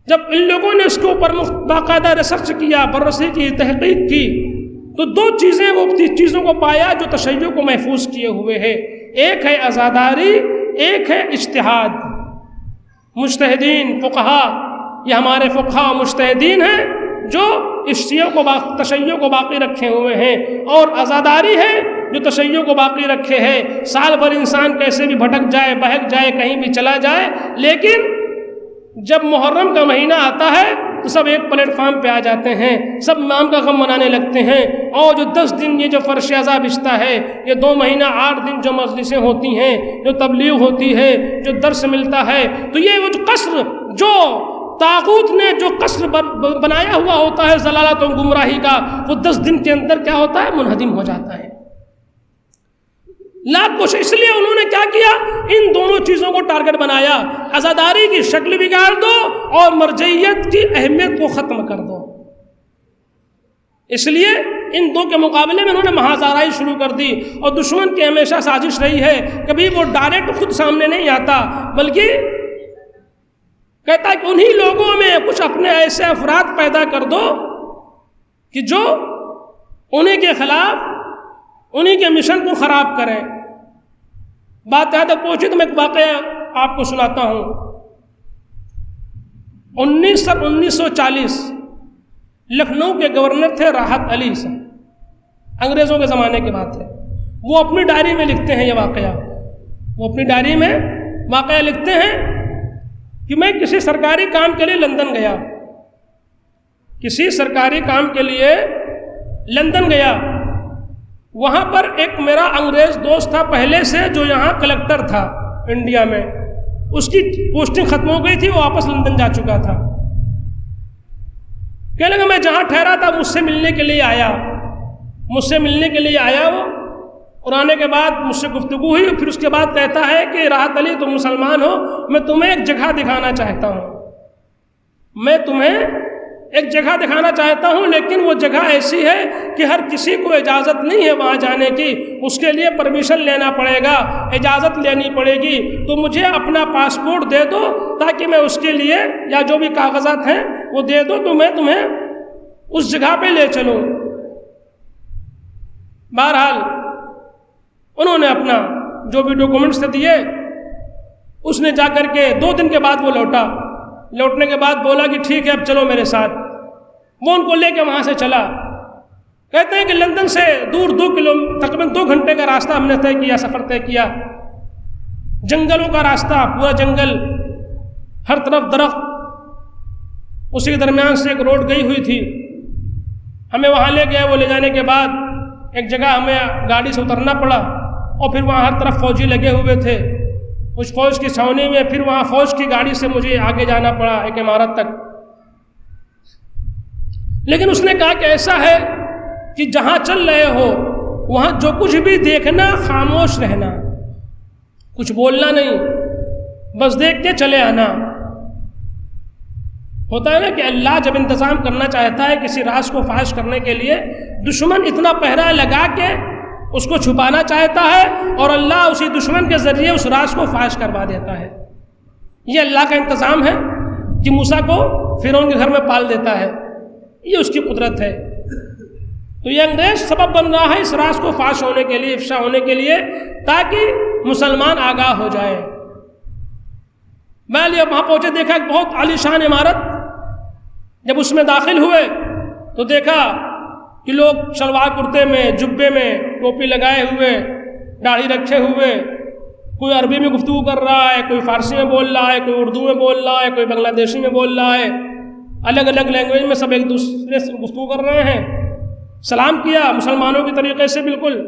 جب ان لوگوں نے اس کے اوپر باقاعدہ ریسرچ کیا، بررسی کی، تحقیق کی، تو دو چیزیں، وہ چیزوں کو پایا جو تشیع کو محفوظ کیے ہوئے ہے۔ ایک ہے عزاداری، ایک ہے اجتہاد۔ مجتہدین، فقہا، یہ ہمارے فقہا و مجتہدین ہیں جو تشیع کو باقی رکھے ہوئے ہیں، اور عزاداری ہے جو تشیع کو باقی رکھے ہے۔ سال بھر انسان کیسے بھی بھٹک جائے، بہک جائے، کہیں بھی چلا جائے، لیکن جب محرم کا مہینہ آتا ہے تو سب ایک پلیٹ فارم پہ آ جاتے ہیں، سب امام کا غم منانے لگتے ہیں، اور جو 10 دن یہ جو فرش عزا بچتا ہے، یہ 2 مہینہ 8 دن جو مجلسیں ہوتی ہیں، جو تبلیغ ہوتی ہے، جو درس ملتا ہے، تو یہ وہ جو قصر، جو طاغوت نے جو قصر بنایا ہوا ہوتا ہے ضلالت و گمراہی کا، وہ 10 دن کے اندر کیا ہوتا ہے؟ منہدم ہو جاتا ہے۔ لاکھ کوشش، اس لیے انہوں نے کیا کیا؟ ان دونوں چیزوں کو ٹارگٹ بنایا، عزاداری کی شکل بگاڑ دو اور مرجعیت کی اہمیت کو ختم کر دو۔ اس لیے ان دو کے مقابلے میں انہوں نے محاذ-آرائی شروع کر دی، اور دشمن کی ہمیشہ سازش رہی ہے، کبھی وہ ڈائریکٹ خود سامنے نہیں آتا، بلکہ کہتا ہے کہ انہی لوگوں میں کچھ اپنے ایسے افراد پیدا کر دو کہ جو انہی کے خلاف، انہی کے مشن کو خراب کریں۔ بات یاد پہنچی تو میں ایک واقعہ آپ کو سناتا ہوں۔ 1940 لکھنؤ کے گورنر تھے راحت علی صاحب، انگریزوں کے زمانے کی بات ہے۔ وہ اپنی ڈائری میں لکھتے ہیں یہ واقعہ، وہ اپنی ڈائری میں واقعہ لکھتے ہیں کہ میں کسی سرکاری کام کے لیے لندن گیا، کسی سرکاری کام کے لیے لندن گیا۔ وہاں پر ایک میرا انگریز دوست تھا پہلے سے، جو یہاں کلکٹر تھا انڈیا میں، اس کی پوسٹنگ ختم ہو گئی تھی، وہ واپس لندن جا چکا تھا۔ کہنے لگا میں جہاں ٹھہرا تھا مجھ سے ملنے کے لیے آیا، مجھ سے ملنے کے لیے آیا وہ، اور آنے کے بعد مجھ سے گفتگو ہوئی، پھر اس کے بعد کہتا ہے کہ راحت علی تم مسلمان ہو، میں تمہیں ایک جگہ دکھانا چاہتا ہوں، میں تمہیں ایک جگہ دکھانا چاہتا ہوں، لیکن وہ جگہ ایسی ہے کہ ہر کسی کو اجازت نہیں ہے وہاں جانے کی، اس کے لیے پرمیشن لینا پڑے گا، اجازت لینی پڑے گی، تو مجھے اپنا پاسپورٹ دے دو تاکہ میں اس کے لیے یا جو بھی کاغذات ہیں وہ دے دو تو میں تمہیں اس جگہ پہ لے چلوں۔ بہرحال انہوں نے اپنا جو بھی ڈاکومنٹس دیے، اس نے جا کر کے 2 دن کے بعد وہ لوٹنے کے بعد بولا کہ ٹھیک ہے اب چلو میرے ساتھ، وہ ان کو لے کے وہاں سے چلا۔ کہتے ہیں کہ لندن سے دور تقریباً 2 گھنٹے کا راستہ ہم نے سفر طے کیا، جنگلوں کا راستہ، پورا جنگل، ہر طرف درخت، اسی کے درمیان سے ایک روڈ گئی ہوئی تھی، ہمیں وہاں لے گیا۔ وہ لے جانے کے بعد ایک جگہ ہمیں گاڑی سے اترنا پڑا، اور پھر وہاں ہر طرف فوجی لگے ہوئے تھے، اس فوج کی چھاؤنی میں، پھر وہاں فوج کی گاڑی سے مجھے آگے جانا پڑا ایک عمارت تک۔ لیکن اس نے کہا کہ ایسا ہے کہ جہاں چل رہے ہو وہاں جو کچھ بھی دیکھنا خاموش رہنا، کچھ بولنا نہیں، بس دیکھ کے چلے آنا۔ ہوتا ہے نا کہ اللہ جب انتظام کرنا چاہتا ہے کسی راز کو فاش کرنے کے لیے، دشمن اتنا پہرا لگا کے اس کو چھپانا چاہتا ہے، اور اللہ اسی دشمن کے ذریعے اس راز کو فاش کروا دیتا ہے۔ یہ اللہ کا انتظام ہے کہ موسیٰ کو فرعون کے گھر میں پال دیتا ہے، یہ اس کی قدرت ہے۔ تو یہ انگریز سبب بن رہا ہے اس راز کو فاش ہونے کے لیے، افشا ہونے کے لیے، تاکہ مسلمان آگاہ ہو جائے۔ میں وہاں پہنچے، دیکھا ایک بہت عالیشان عمارت۔ جب اس میں داخل ہوئے تو دیکھا کہ لوگ شلوار کرتے میں، جبے میں، ٹوپی لگائے ہوئے، داڑھی رکھے ہوئے، کوئی عربی میں گفتگو کر رہا ہے، کوئی فارسی میں بول رہا ہے، کوئی اردو میں بول رہا ہے، کوئی بنگلہ دیشی میں بول رہا ہے، الگ الگ لینگویج میں سب ایک دوسرے سے گفتگو کر رہے ہیں۔ سلام کیا مسلمانوں کے طریقے سے بالکل،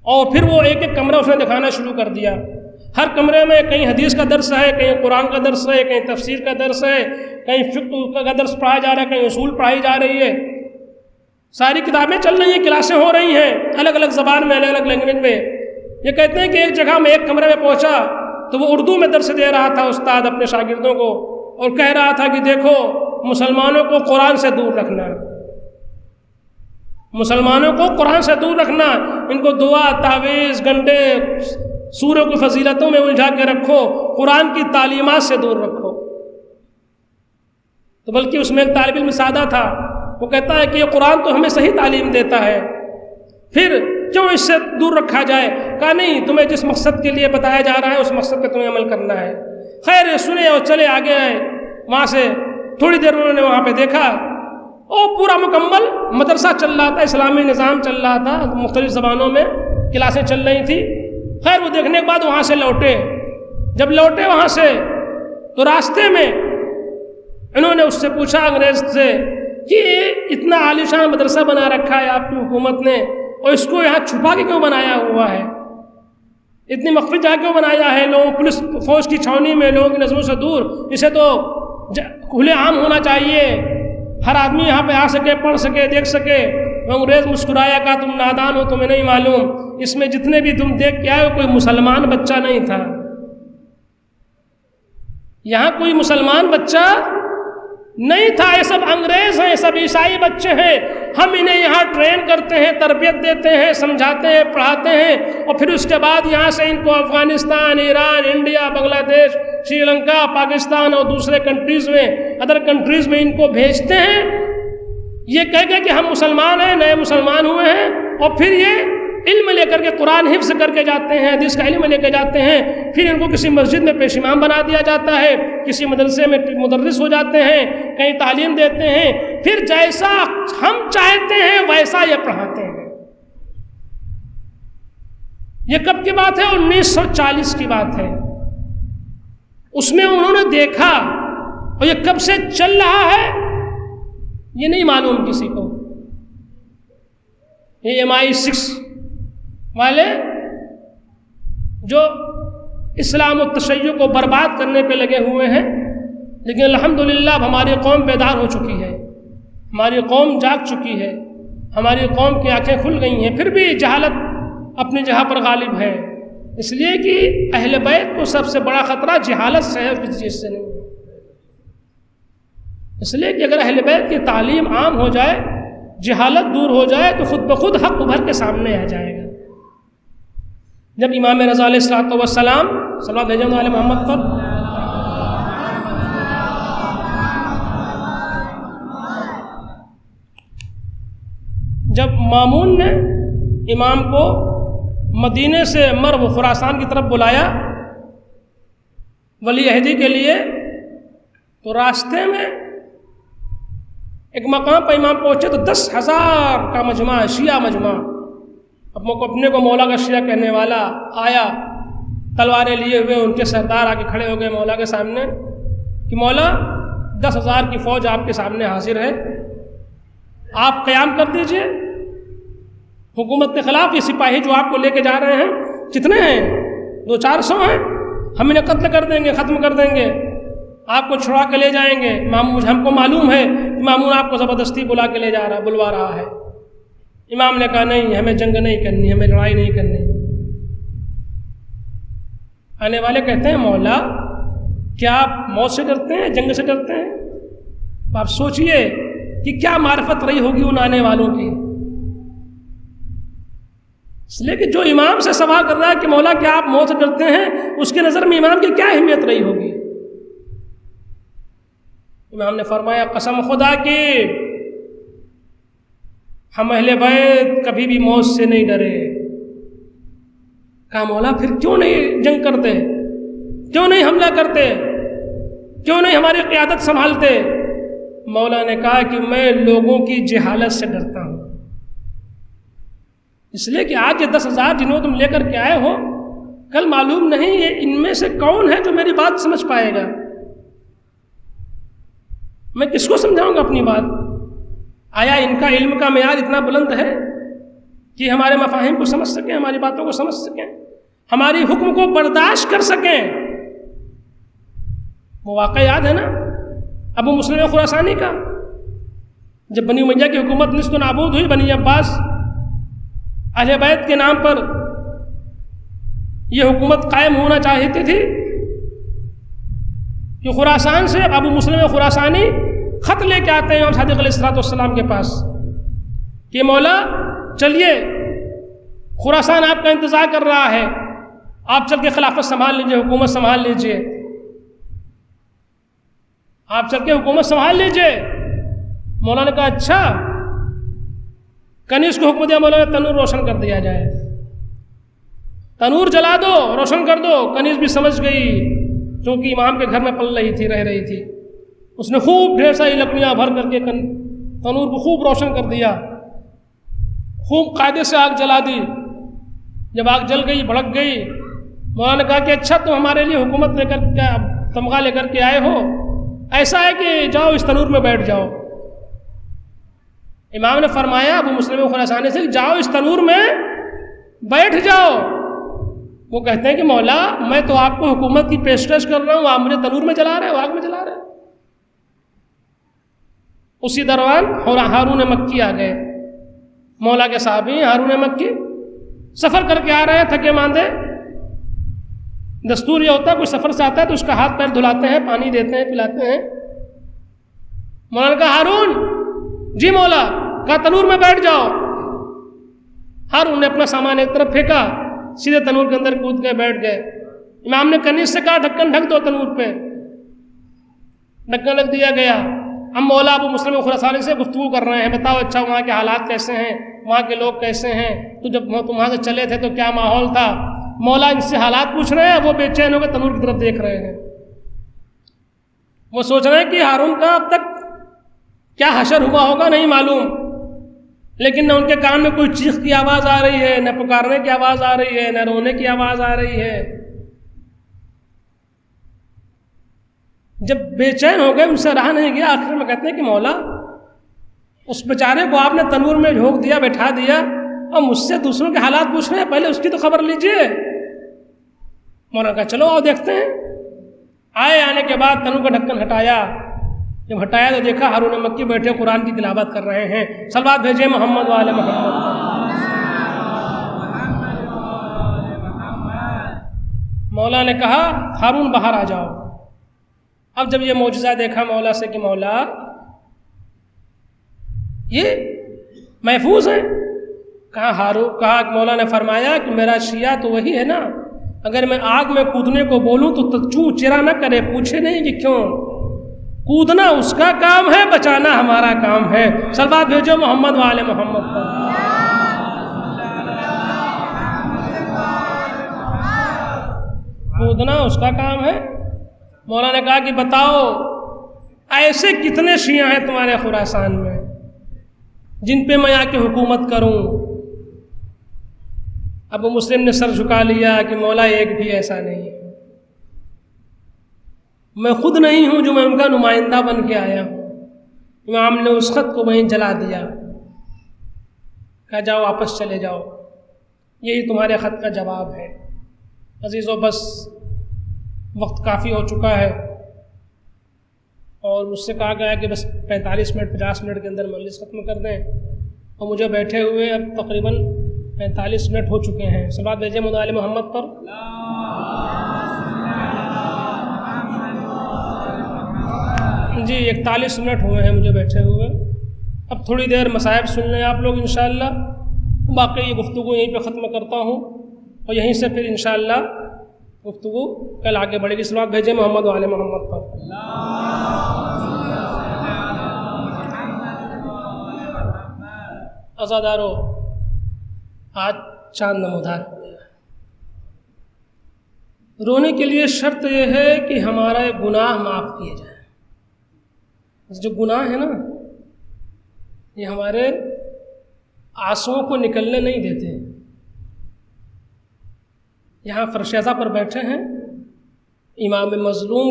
اور پھر وہ ایک ایک کمرہ اس نے دکھانا شروع کر دیا۔ ہر کمرے میں کہیں حدیث کا درس ہے، کہیں قرآن کا درس ہے، کہیں تفسیر کا درس ہے، کہیں فقہ کا درس پڑھایا جا رہا ہے، کہیں اصول پڑھائی جا رہی ہے، ساری کتابیں چل رہی ہیں، کلاسیں ہو رہی ہیں الگ الگ زبان میں، الگ الگ لینگویج میں۔ یہ کہتے ہیں کہ ایک جگہ میں ایک کمرے میں پہنچا تو وہ اردو میں درس دے رہا تھا استاد اپنے شاگردوں کو، اور کہہ رہا تھا کہ دیکھو مسلمانوں کو قرآن سے دور رکھنا، مسلمانوں کو قرآن سے دور رکھنا، ان کو دعا، تعویذ، گنڈے، سوروں کی فضیلتوں میں الجھا کے رکھو، قرآن کی تعلیمات سے دور رکھو۔ تو بلکہ اس میں ایک طالب علم سادہ تھا، وہ کہتا ہے کہ یہ قرآن تو ہمیں صحیح تعلیم دیتا ہے، پھر کیوں اس سے دور رکھا جائے؟ کہا نہیں، تمہیں جس مقصد کے لیے بتایا جا رہا ہے اس مقصد پہ تمہیں عمل کرنا ہے۔ خیر سنے اور چلے آگے آئے۔ وہاں سے تھوڑی دیر انہوں نے وہاں پہ دیکھا، اور پورا مکمل مدرسہ چل رہا تھا، اسلامی نظام چل رہا تھا، مختلف زبانوں میں کلاسیں چل رہی تھی۔ خیر وہ دیکھنے کے بعد وہاں سے لوٹے۔ جب لوٹے وہاں سے تو راستے میں انہوں نے اس سے پوچھا، انگریز سے، کہ اتنا عالیشان مدرسہ بنا رکھا ہے آپ کی حکومت نے، اور اس کو یہاں چھپا کے کیوں بنایا ہوا ہے؟ اتنی مخفی جگہ کیوں بنایا ہے؟ لوگوں پولیس فوج کی چھاؤنی میں، لوگوں کی نظروں سے دور، اسے تو کھلے عام ہونا چاہیے، ہر آدمی یہاں پہ آ سکے، پڑھ سکے، دیکھ سکے۔ انگریز مسکرایا، کہا تم نادان ہو، تمہیں نہیں معلوم، اس میں جتنے بھی تم دیکھ کے آئے ہو کوئی مسلمان بچہ نہیں تھا، یہاں کوئی مسلمان بچہ نہیں تھا، یہ سب انگریز ہیں، سب عیسائی بچے ہیں، ہم انہیں یہاں ٹرین کرتے ہیں، تربیت دیتے ہیں، سمجھاتے ہیں، پڑھاتے ہیں، اور پھر اس کے بعد یہاں سے ان کو افغانستان، ایران، انڈیا، بنگلہ دیش، سری لنکا، پاکستان اور دوسرے کنٹریز میں، ادر کنٹریز میں ان کو بھیجتے ہیں، یہ کہہ کے کہ ہم مسلمان ہیں، نئے مسلمان ہوئے ہیں، اور پھر یہ علم لے کر کے قرآن حفظ کر کے جاتے ہیں، حدیث کا علم لے کے جاتے ہیں، پھر ان کو کسی مسجد میں پیش امام بنا دیا جاتا ہے، کسی مدرسے میں مدرس ہو جاتے ہیں، کہیں تعلیم دیتے ہیں، پھر جیسا ہم چاہتے ہیں ویسا یہ پڑھاتے ہیں۔ یہ کب کی بات ہے؟ 1940 کی بات ہے۔ اس میں انہوں نے دیکھا، اور یہ کب سے چل رہا ہے یہ نہیں معلوم کسی کو۔ یہ MI6 والے جو اسلام و تشیع کو برباد کرنے پہ لگے ہوئے ہیں، لیکن الحمدللہ اب ہماری قوم بیدار ہو چکی ہے، ہماری قوم جاگ چکی ہے، ہماری قوم کی آنکھیں کھل گئی ہیں، پھر بھی جہالت اپنی جگہ پر غالب ہے، اس لیے کہ اہل بیت کو سب سے بڑا خطرہ جہالت سے ہے، کسی چیز سے نہیں۔ اس لیے کہ اگر اہل بیت کی تعلیم عام ہو جائے، جہالت دور ہو جائے، تو خود بخود حق ابھر کے سامنے آ جائے گا۔ جب امام رضا علیہ الصلوۃ والسلام صلوات بھیجو علی محمد پر جب مامون نے امام کو مدینے سے مرو خراسان کی طرف بلایا ولی عہدی کے لیے، تو راستے میں ایک مقام پر امام پہنچے تو 10,000 کا مجمع، شیعہ مجمع، اپنے کو مولا کا شیعہ کہنے والا آیا، تلواریں لیے ہوئے، ان کے سردار آ کے کھڑے ہو گئے مولا کے سامنے کہ مولا 10,000 کی فوج آپ کے سامنے حاضر ہے، آپ قیام کر دیجئے، حکومت کے خلاف یہ سپاہی جو آپ کو لے کے جا رہے ہیں کتنے ہیں؟ 200-400 ہیں، ہم انہیں قتل کر دیں گے، ختم کر دیں گے، آپ کو چھڑا کے لے جائیں گے، ہم کو معلوم ہے کہ مامون آپ کو زبردستی بلوا رہا ہے۔ امام نے کہا نہیں، ہمیں جنگ نہیں کرنی، ہمیں لڑائی نہیں کرنی۔ آنے والے کہتے ہیں مولا کیا آپ موت سے ڈرتے ہیں، جنگ سے ڈرتے ہیں؟ آپ سوچئے کہ کیا معرفت رہی ہوگی ان آنے والوں کی، اس لیے کہ جو امام سے سوال کر رہا ہے کہ مولا کیا آپ موت سے ڈرتے ہیں، اس کے نظر میں امام کی کیا اہمیت رہی ہوگی۔ امام نے فرمایا قسم خدا کی ہم اہل بیت کبھی بھی موت سے نہیں ڈرے۔ کہا مولا پھر کیوں نہیں جنگ کرتے، کیوں نہیں حملہ کرتے، کیوں نہیں ہماری قیادت سنبھالتے؟ مولا نے کہا کہ میں لوگوں کی جہالت سے ڈرتا ہوں، اس لیے کہ آج یہ 10,000 جنہوں تم لے کر کے آئے ہو، کل معلوم نہیں یہ ان میں سے کون ہے جو میری بات سمجھ پائے گا، میں کس کو سمجھاؤں گا اپنی بات؟ آیا ان کا علم کا معیار اتنا بلند ہے کہ ہمارے مفاہیم کو سمجھ سکیں، ہماری باتوں کو سمجھ سکیں، ہماری حکم کو برداشت کر سکیں؟ وہ واقعہ یاد ہے نا ابو مسلم خراسانی کا، جب بنی امیہ کی حکومت نیست و نابود ہوئی، بنی عباس اہل بیت کے نام پر یہ حکومت قائم ہونا چاہتی تھی کہ خراسان سے ابو مسلم خراسانی خط لے کے آتے ہیں امام صادق علیہ السلام کے پاس کہ مولا چلیے خراسان آپ کا انتظار کر رہا ہے، آپ چل کے خلافت سنبھال لیجئے، حکومت سنبھال لیجئے، آپ چل کے حکومت سنبھال لیجئے۔ مولا نے کہا اچھا، کنیز کو حکم دیا مولا نے تنور روشن کر دیا جائے، تنور جلا دو، روشن کر دو۔ کنیز بھی سمجھ گئی چونکہ امام کے گھر میں پل رہی تھی، رہ رہی تھی، اس نے خوب ڈھیر ساری لکڑیاں بھر کر کے تنور کو خوب روشن کر دیا، خوب قاعدے سے آگ جلا دی۔ جب آگ جل گئی، بھڑک گئی، مولا نے کہا کہ اچھا تم ہمارے لیے حکومت لے کر کے تمغہ لے کر کے آئے ہو، ایسا ہے کہ جاؤ اس تنور میں بیٹھ جاؤ۔ امام نے فرمایا ابو مسلم خراسانی سے جاؤ اس تنور میں بیٹھ جاؤ۔ وہ کہتے ہیں کہ مولا میں تو آپ کو حکومت کی پیشکش کر رہا ہوں، آپ مجھے تنور میں جلا رہے ہو، آگ میں جلا رہے ہو۔ اسی دوران ہارون مکی آ گئے، مولا کے صحابی ہارون مکی سفر کر کے آ رہے ہیں، تھکے ماندے۔ دستور یہ ہوتا ہے کوئی سفر سے آتا ہے تو اس کا ہاتھ پیر دھلاتے ہیں، پانی دیتے ہیں، پلاتے ہیں۔ مولا نے کہا ہارون، جی مولا، کہا تنور میں بیٹھ جاؤ۔ ہارون نے اپنا سامان ایک طرف پھینکا، سیدھے تنور کے اندر کود گئے، بیٹھ گئے۔ امام نے کنیز سے کہا ڈھکن ڈھک دو تنور پہ، ڈھکن لگ دیا گیا۔ ہم مولا ابو مسلم خراسانی سے گفتگو کر رہے ہیں، بتاؤ اچھا وہاں کے حالات کیسے ہیں، وہاں کے لوگ کیسے ہیں، تو جب تم وہاں سے چلے تھے تو کیا ماحول تھا؟ مولا ان سے حالات پوچھ رہے ہیں، وہ بے چین ہو کے تنور کی طرف دیکھ رہے ہیں، وہ سوچ رہے ہیں کہ ہارون کا اب تک کیا حشر ہوا ہوگا نہیں معلوم، لیکن نہ ان کے کان میں کوئی چیخ کی آواز آ رہی ہے، نہ پکارنے کی آواز آ رہی ہے، نہ رونے کی آواز آ رہی ہے۔ جب بے چین ہو گئے، ان سے رہا نہیں گیا، آخر میں کہتے ہیں کہ مولا اس بیچارے کو آپ نے تنور میں جھونک دیا، بیٹھا دیا، اور مجھ سے دوسروں کے حالات پوچھ رہے ہیں، پہلے اس کی تو خبر لیجئے۔ مولا کہا چلو آؤ دیکھتے ہیں۔ آنے کے بعد تنور کا ڈھکن ہٹایا، جب ہٹایا تو دیکھا ہارون مکی بیٹھے قرآن کی تلاوت کر رہے ہیں. صلوات بھیجے محمد والے محمد. مولا نے کہا ہارون باہر آ جاؤ. اب جب یہ معجزہ دیکھا مولا سے کہ مولا یہ محفوظ ہے. کہا مولا نے فرمایا کہ میرا شیعہ تو وہی ہے نا، اگر میں آگ میں کودنے کو بولوں تو چوں چرا نہ کرے، پوچھے نہیں کہ کیوں. کودنا اس کا کام ہے، بچانا ہمارا کام ہے. صلوات بھیجو محمد والے محمد پر. کودنا اس کا کام ہے. مولا نے کہا کہ بتاؤ ایسے کتنے شیعہ ہیں تمہارے خراسان میں جن پہ میں آ کے حکومت کروں. ابو مسلم نے سر جھکا لیا کہ مولا ایک بھی ایسا نہیں ہے. میں خود نہیں ہوں جو میں ان کا نمائندہ بن کے آیا ہوں. امام نے اس خط کو وہیں جلا دیا، کہا جاؤ واپس چلے جاؤ، یہی تمہارے خط کا جواب ہے. عزیزو بس وقت کافی ہو چکا ہے اور مجھ سے کہا گیا کہ بس 45 منٹ 50 منٹ کے اندر مجلس ختم کر دیں، اور مجھے بیٹھے ہوئے اب تقریباً 45 منٹ ہو چکے ہیں. صلوات بھیجیں مولا محمد پر. جی 41 منٹ ہوئے ہیں مجھے بیٹھے ہوئے. اب تھوڑی دیر مصائب سن لیں آپ لوگ انشاءاللہ. باقی یہ گفتگو یہیں پہ ختم کرتا ہوں اور یہیں سے پھر انشاءاللہ گفتگو کل آگے بڑھے گی. صلوات بھیجیں محمد وعلی محمد پر. عزادارو آج چاند نمودار ہو گیا. رونے کے لیے شرط یہ ہے کہ ہمارا گناہ معاف کیے جائیں. جو گناہ ہے نا یہ ہمارے آنسوؤں کو نکلنے نہیں دیتے. یہاں فرشیزہ پر بیٹھے ہیں امام مظلوم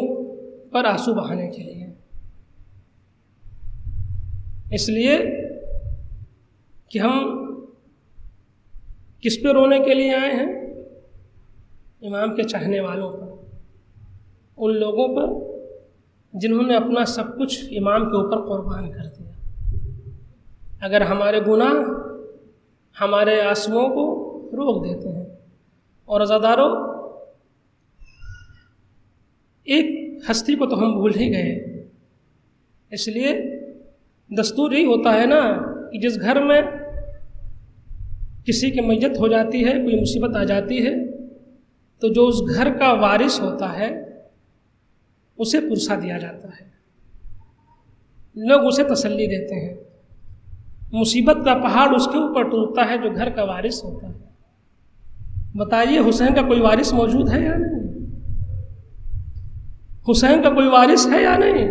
پر آنسو بہانے کے لیے، اس لیے کہ ہم کس پہ رونے کے لیے آئے ہیں؟ امام کے چاہنے والوں پر، ان لوگوں پر جنہوں نے اپنا سب کچھ امام کے اوپر قربان کر دیا. اگر ہمارے گناہ ہمارے آنسوؤں کو روک دیتے ہیں. اور عزادارو ایک ہستی کو تو ہم بھول ہی گئے، اس لیے دستور یہی ہوتا ہے نا کہ جس گھر میں کسی کی میت ہو جاتی ہے، کوئی مصیبت آ جاتی ہے، تو جو اس گھر کا وارث ہوتا ہے اسے پرسہ دیا جاتا ہے. لوگ اسے تسلی دیتے ہیں. مصیبت کا پہاڑ اس کے اوپر ٹوٹتا ہے جو گھر کا وارث ہوتا ہے. بتائیے حسین کا کوئی وارث موجود ہے یا نہیں؟ حسین کا کوئی وارث ہے یا نہیں؟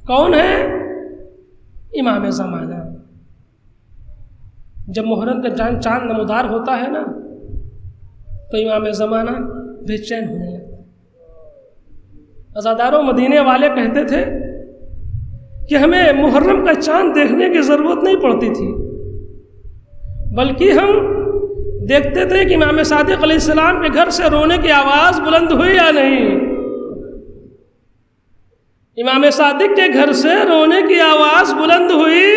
کون ہے؟ امام زمانہ. جب محرم کا چاند نمودار ہوتا ہے نا تو امام زمانہ بے چین ہونے لگتا ہے. عزاداروں مدینے والے کہتے تھے کہ ہمیں محرم کا چاند دیکھنے کی ضرورت نہیں پڑتی تھی، بلکہ ہم دیکھتے تھے کہ امام صادق علیہ السلام کے گھر سے رونے کی آواز بلند ہوئی یا نہیں. امام صادق کے گھر سے رونے کی آواز بلند ہوئی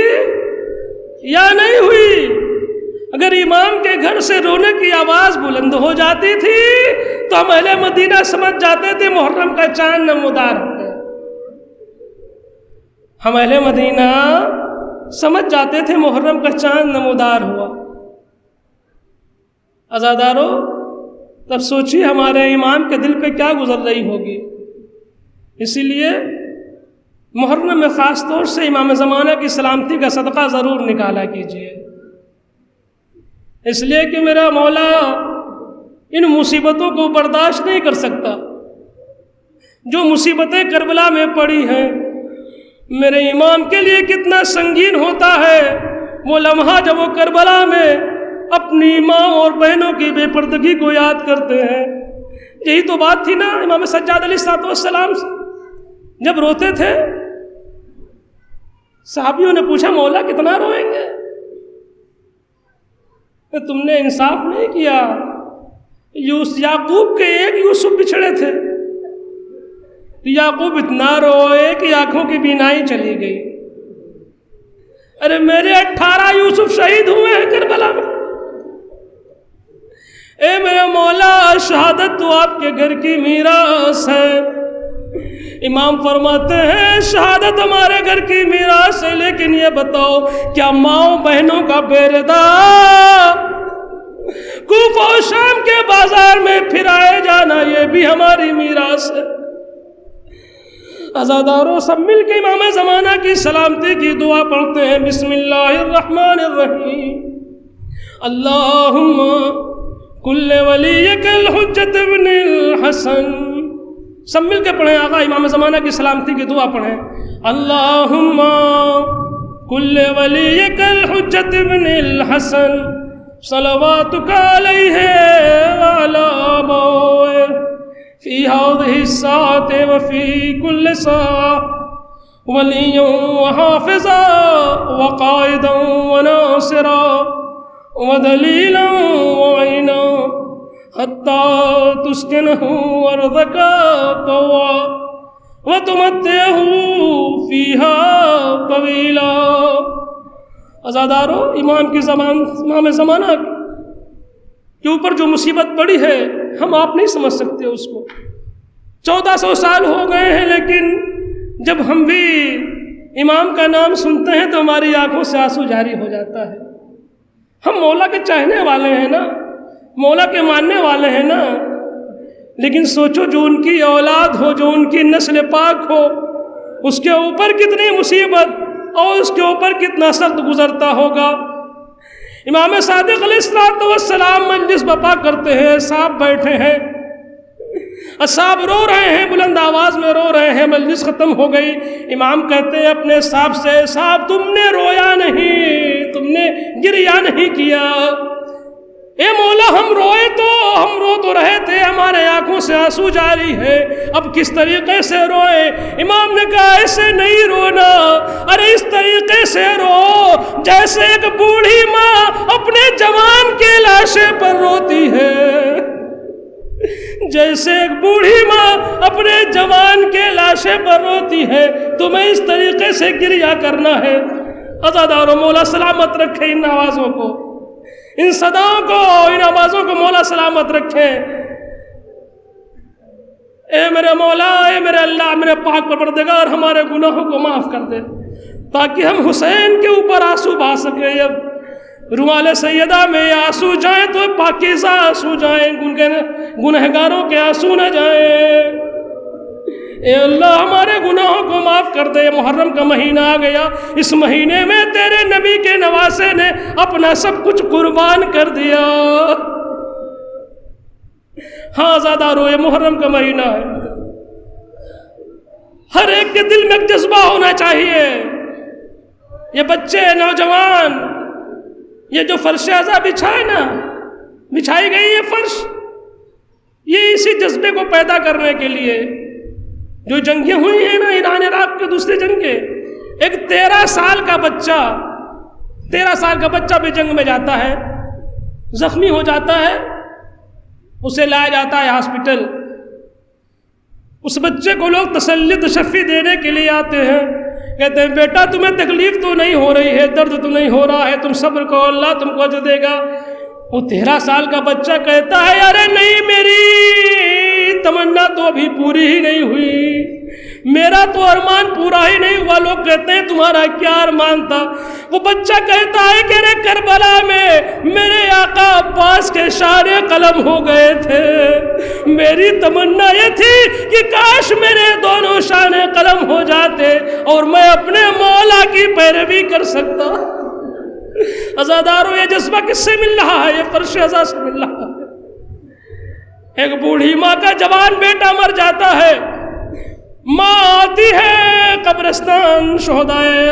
یا نہیں ہوئی؟ اگر امام کے گھر سے رونے کی آواز بلند ہو جاتی تھی تو ہم اہل مدینہ سمجھ جاتے تھے محرم کا چاند نمودار ہو گیا. ہم اہل مدینہ سمجھ جاتے تھے محرم کا چاند نمودار ہوا. عزادارو تب سوچیے ہمارے امام کے دل پہ کیا گزر رہی ہوگی. اسی لیے محرم میں خاص طور سے امام زمانہ کی سلامتی کا صدقہ ضرور نکالا کیجیے، اس لیے کہ میرا مولا ان مصیبتوں کو برداشت نہیں کر سکتا. جو مصیبتیں کربلا میں پڑی ہیں میرے امام کے لیے کتنا سنگین ہوتا ہے وہ لمحہ جب وہ کربلا میں اپنی ماں اور بہنوں کی بے پردگی کو یاد کرتے ہیں. یہی تو بات تھی نا امام سجاد علیہ السلام جب روتے تھے صحابیوں نے پوچھا مولا کتنا روئیں گے؟ تم نے انصاف نہیں کیا. یعقوب کے ایک یوسف بچھڑے تھے، تو یعقوب اتنا روئے کہ آنکھوں کی بینائی چلی گئی۔ ارے میرے 18 یوسف شہید ہوئے ہیں کربلا میں، اے میرے مولا شہادت تو آپ کے گھر کی میراث ہے۔ امام فرماتے ہیں شہادت ہمارے گھر کی میراث ہے، لیکن یہ بتاؤ کیا ماؤں بہنوں کا پیردہ کوفہ و شام کے بازار میں پھرائے جانا یہ بھی ہماری میراث ہے۔ عزاداروں سب مل کے امام زمانہ کی سلامتی کی دعا پڑھتے ہیں۔ بسم اللہ الرحمن الرحیم، اللہم کل ولیک الحجت ابن الحسن۔ سب مل کے پڑھیں، آقا امام زمانہ کی سلامتی کی دعا پڑھیں۔ اللہم کل ولیک الحجت ابن الحسن صلواتک علیہ وعلی آبائہ فی هذه الساعة وفی کل ساعة ولیا وحافظا وقائدا وناصرا ودلیلا وعینا حتی تسکنہ ارضک طوعا وتمتعہ فیہا طویلا۔ عزادارو امام زمانہ کے اوپر جو مصیبت پڑی ہے ہم آپ نہیں سمجھ سکتے اس کو۔ 1400 سال ہو گئے ہیں، لیکن جب ہم بھی امام کا نام سنتے ہیں تو ہماری آنکھوں سے آنسو جاری ہو جاتا ہے۔ ہم مولا کے چاہنے والے ہیں نا، مولا کے ماننے والے ہیں نا، لیکن سوچو جو ان کی اولاد ہو، جو ان کی نسل پاک ہو، اس کے اوپر کتنی مصیبت اور اس کے اوپر کتنا سخت گزرتا ہوگا۔ امام صادق علیہ السلام مجلس بپا کرتے ہیں، صاحب بیٹھے ہیں، اصحاب رو رہے ہیں، بلند آواز میں رو رہے ہیں، مجلس ختم ہو گئی۔ امام کہتے ہیں اپنے صاحب سے، صاحب تم نے رویا نہیں، تم نے گریہ نہیں کیا۔ اے مولا ہم رو تو رہے تھے، ہمارے آنکھوں سے آنسو جاری ہے، اب کس طریقے سے روئے؟ امام نے کہا ایسے نہیں رونا، ارے اس طریقے سے رو جیسے ایک بوڑھی ماں اپنے جوان کے لاشے پر روتی ہے، جیسے ایک بوڑھی ماں اپنے جوان کے لاشے پر روتی ہے، تمہیں اس طریقے سے گریہ کرنا ہے۔ عزادارو مولا سلامت رکھے ان آوازوں کو، ان صداؤں کو، ان آوازوں کو مولا سلامت رکھے۔ اے میرے مولا، اے میرے اللہ، میرے پاک پروردگار ہمارے گناہوں کو معاف کر دے تاکہ ہم حسین کے اوپر آنسو بہا سکیں۔ اب رومال سیدہ میں آنسو جائیں تو پاکیزہ آنسو جائیں، گنہگاروں کے آنسو نہ جائیں۔ اے اللہ ہمارے گناہوں کو معاف کر دے۔ محرم کا مہینہ آ گیا، اس مہینے میں تیرے نبی کے نواسے نے اپنا سب کچھ قربان کر دیا۔ ہاں زادارو یہ محرم کا مہینہ ہے، ہر ایک کے دل میں ایک جذبہ ہونا چاہیے۔ یہ بچے، نوجوان، یہ جو فرش ازا بچھائی گئی یہ فرش، یہ اسی جذبے کو پیدا کرنے کے لیے جو جنگیں ہوئی ہیں نا، ایران عراق کے دوسری جنگیں، ایک 13 سال کا بچہ بھی جنگ میں جاتا ہے، زخمی ہو جاتا ہے، اسے لایا جاتا ہے ہاسپٹل۔ اس بچے کو لوگ تسلی تشفی دینے کے لیے آتے ہیں، کہتے ہیں بیٹا تمہیں تکلیف تو نہیں ہو رہی ہے، درد تو نہیں ہو رہا ہے، تم صبر کرو، اللہ تم کو اجر دے گا۔ وہ 13 سال کا بچہ کہتا ہے ارے نہیں، میری تمنا تو ابھی پوری ہی نہیں ہوئی، میرا تو ارمان پورا ہی نہیں ہوا۔ لوگ کہتے ہیں تمہارا کیا ارمان تھا؟ وہ بچہ کہتا ہے کہ کربلا میں میرے آقا عباس کے شار قلم ہو گئے تھے، میری تمنا یہ تھی کہ کاش میرے دونوں شان قلم ہو جاتے اور میں اپنے مولا کی پیروی کر سکتا۔ عزادارو یہ جذبہ کس سے مل رہا ہے؟ یہ فرش ازا سے مل رہا ہے۔ ایک بوڑھی ماں کا جوان بیٹا مر جاتا ہے، ماں آتی ہے قبرستان شہدائے،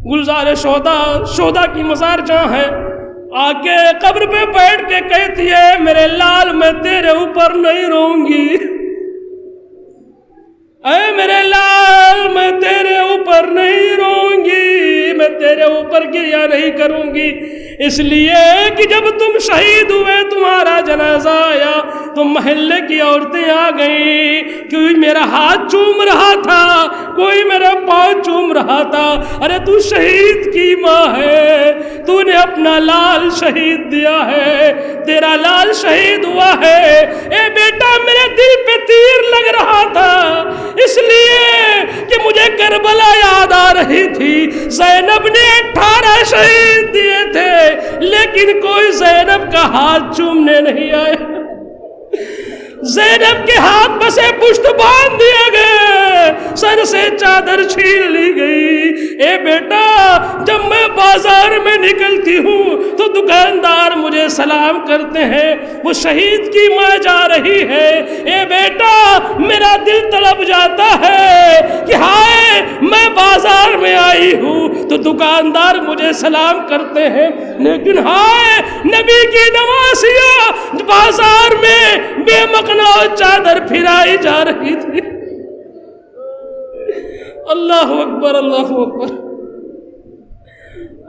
گلزار شہداء کی مزار جہاں ہے، آ کے قبر پہ بیٹھ کے کہتی ہے میرے لال میں تیرے اوپر نہیں روؤں گی، اے میرے لال میں تیرے اوپر نہیں روؤں گی، میں تیرے اوپر گریہ نہیں کروں گی، اس لیے کہ جب تم شہید ہوئے تمہارا جنازہ آیا تو محلے کی عورتیں آ گئیں، کوئی میرا ہاتھ چوم رہا تھا، کوئی میرا پاؤں چوم رہا تھا، ارے تو شہید کی ماں ہے، تو نے اپنا لال شہید دیا ہے، تیرا لال شہید ہوا ہے۔ اے بیٹا میرے دل پہ تیر لگ رہا تھا اس لیے کہ مجھے کربلا یاد آ رہی تھی۔ زینب نے 18 شہید دیے تھے لیکن کوئی زینب کا ہاتھ چومنے نہیں آیا۔ زینب کے ہاتھ بسے پشت باندھ دیا گیا، سر سے چادر چھین لی گئی۔ اے بیٹا جب میں بازار میں نکلتی ہوں تو دکاندار مجھے سلام کرتے ہیں، وہ شہید کی ماں جا رہی ہے۔ اے بیٹا میرا دل تڑپ جاتا ہے کہ ہائے میں بازار میں آئی ہوں تو دکاندار مجھے سلام کرتے ہیں، لیکن ہائے نبی کی نواسیاں بازار میں بے مقنع چادر پھرائی جا رہی تھی۔ اللہ اکبر، اللہ اکبر۔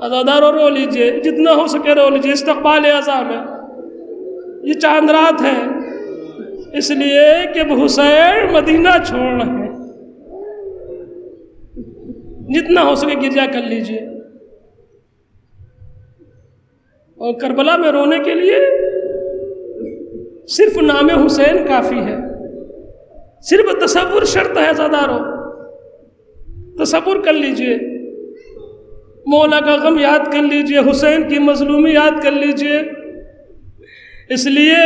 عزادارو رو لیجئے، جتنا ہو سکے رو لیجئے، استقبال اعظام ہے، یہ چاند رات ہے، اس لیے کہ حسین مدینہ چھوڑ رہے ہیں، جتنا ہو سکے گرجا کر لیجئے۔ اور کربلا میں رونے کے لیے صرف نام حسین کافی ہے، صرف تصور شرط ہے۔ عزادارو تصور کر لیجئے، مولا کا غم یاد کر لیجئے، حسین کی مظلومی یاد کر لیجئے، اس لیے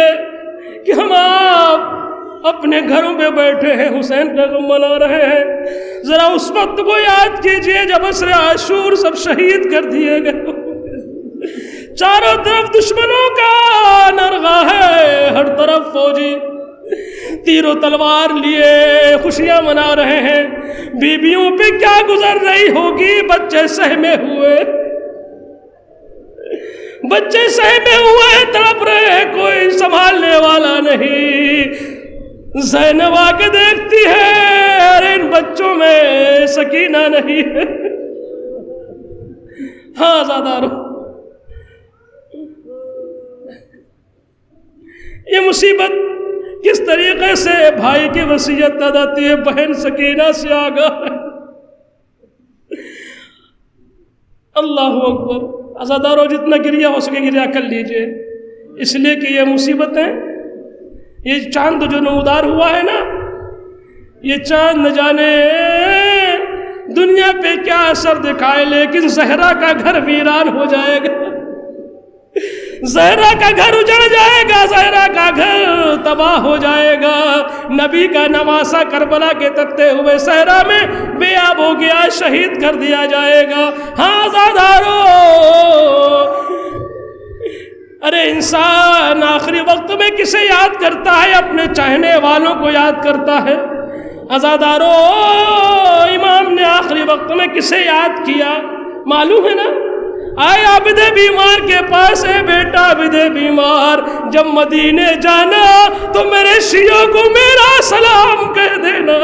کہ ہم آپ اپنے گھروں پہ بیٹھے ہیں، حسین کا غم منا رہے ہیں۔ ذرا اس وقت کو یاد کیجئے جب عصر عاشور سب شہید کر دیے گئے، چاروں طرف دشمنوں کا نرغہ ہے، ہر طرف فوجی تیر و تلوار لیے خوشیاں منا رہے ہیں۔ بیویوں پہ کیا گزر رہی ہوگی، بچے سہمے ہوئے، بچے سہمے ہوئے تڑپ رہے ہیں، کوئی سنبھالنے والا نہیں۔ زینب آ کے دیکھتی ہے ارے ان بچوں میں سکینہ نہیں ہے۔ ہاں عزادارو یہ مصیبت کس طریقے سے بھائی کی وصیت ادا ہے، بہن سکینہ سے آگاہ ہے۔ اللہ اکبر۔ عزادارو جتنا گریہ ہو سکے گریہ کر لیجئے، اس لیے کہ یہ مصیبتیں، یہ چاند جو نمودار ہوا ہے نا، یہ چاند نہ جانے دنیا پہ کیا اثر دکھائے، لیکن زہرا کا گھر ویران ہو جائے گا، زہرا کا گھر اجڑ جائے گا، زہرا کا گھر تباہ ہو جائے گا۔ نبی کا نواسا کربلا کے تپتے ہوئے صحرا میں بے آب ہو گیا، شہید کر دیا جائے گا۔ ہاں عزادارو ارے انسان آخری وقت میں کسے یاد کرتا ہے؟ اپنے چاہنے والوں کو یاد کرتا ہے۔ عزادارو امام نے آخری وقت میں کسے یاد کیا معلوم ہے نا؟ آئے عابد بیمار کے پاس، ہے بیٹا عابد بیمار جب مدینے جانا تو میرے شیعوں کو میرا سلام کہہ دینا۔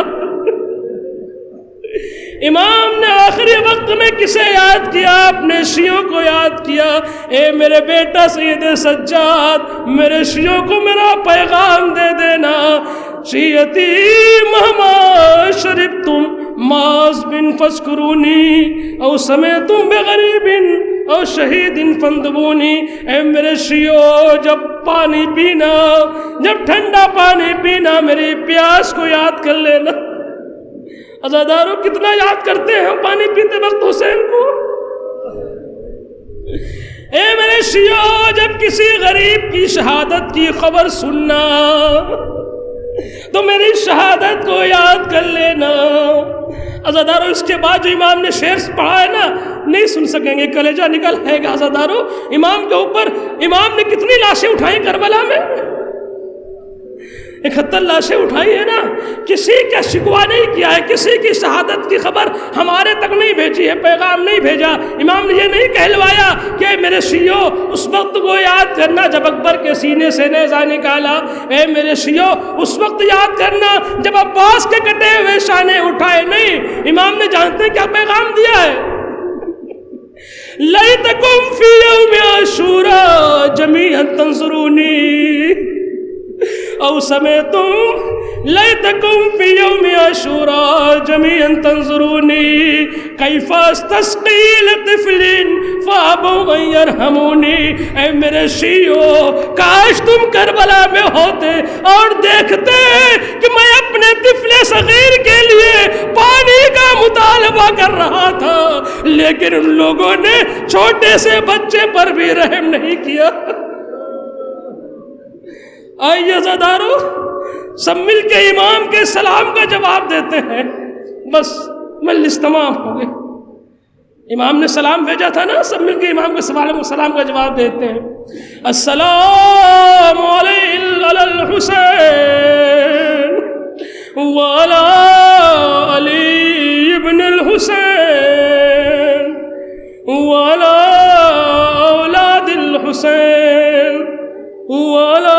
امام نے آخری وقت میں کسے یاد کیا؟ اپنے شیعوں کو یاد کیا۔ اے میرے بیٹا سید سجاد میرے شیعوں کو میرا پیغام دے دینا، شیعتی مہما شربتم ماز بن فذکرونی او سمیتم بغریب او شہید فندبونی۔ اے میرے شیعوں جب پانی پینا، جب ٹھنڈا پانی پینا میری پیاس کو یاد کر لینا۔ عزادارو کتنا یاد کرتے ہیں ہم پانی پیتے وقت حسین کو؟ اے میرے شیعوں جب کسی غریب کی شہادت کی خبر سننا تو میری شہادت کو یاد کر لینا۔ عزادارو اس کے بعد جو امام نے شعر پڑھا ہے نا نہیں سن سکیں گے، کلیجہ نکل ہے گا۔ عزادارو امام کے اوپر امام نے کتنی لاشیں اٹھائیں کربلا میں؟ 71 لاشیں اٹھائی ہے نا، کسی کا شکوہ نہیں کیا ہے، کسی کی شہادت کی خبر ہمارے تک نہیں بھیجی ہے، پیغام نہیں بھیجا۔ امام نے یہ نہیں کہلوایا کہ میرے شیعوں اس وقت کو یاد کرنا جب اکبر کے سینے سے نیزہ نکالا، اے میرے شیعوں اس وقت یاد کرنا جب عباس کے کٹے ہوئے شانے اٹھائے، نہیں۔ امام نے جانتے ہیں کیا پیغام دیا ہے؟ لیتکم فی یوم عاشوراء جمیعا تنظرونی او سمعتم لیتکم فی یوم عاشوراء جمیعا تنظرونی کیف استسقی لطفل فابوا ان یرحمونی، اے میرے شیعو کاش تم کربلا میں ہوتے اور دیکھتے کہ میں اپنے طفل صغیر کے لیے پانی کا مطالبہ کر رہا تھا، لیکن ان لوگوں نے چھوٹے سے بچے پر بھی رحم نہیں کیا۔ آئیے زادارو سب مل کے امام کے سلام کا جواب دیتے ہیں، بس مجلس تمام ہو گئی۔ امام نے سلام بھیجا تھا نا، سب مل کے امام کے سلام کا جواب دیتے ہیں۔ السلام علی الحسین وعلی علی ابن الحسین وعلی اولاد الحسین وعلی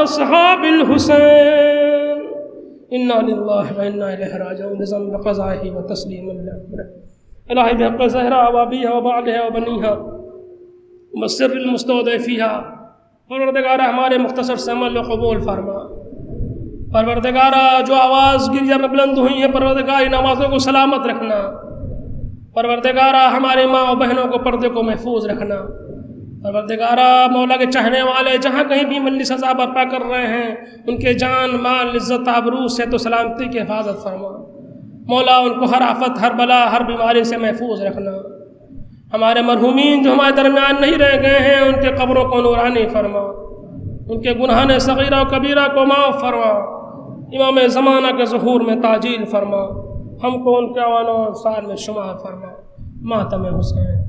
اصحاب الحسین، انا للہ و انا الیہ راجعون، نظام بقضائہ و تسلیم اللہ الہی بحق زہرا و ابیہا و بعلہا و بنیہا مسر المستودع فیہا۔ پروردگارہ ہمارے مختصر سے عمل و قبول فرما۔ پروردگارہ جو آواز گریا میں بلند ہوئی ہے، پروردگار ان آوازوں کو سلامت رکھنا۔ پروردگارہ ہمارے ماں و بہنوں کو پردے کو محفوظ رکھنا۔ پروردگارہ مولا کے چاہنے والے جہاں کہیں بھی ملی سزا برپا کر رہے ہیں، ان کے جان مال عزت آبرو سے تو سلامتی کی حفاظت فرما۔ مولا ان کو ہر آفت ہر بلا ہر بیماری سے محفوظ رکھنا۔ ہمارے مرحومین جو ہمارے درمیان نہیں رہ گئے ہیں، ان کے قبروں کو نورانی فرما، ان کے گناہان صغیرہ و کبیرہ کو معاف فرما، امام زمانہ کے ظہور میں تعجیل فرما، ہم کو ان کے اعوان و انصار میں شمار فرما۔ ماتم حسین۔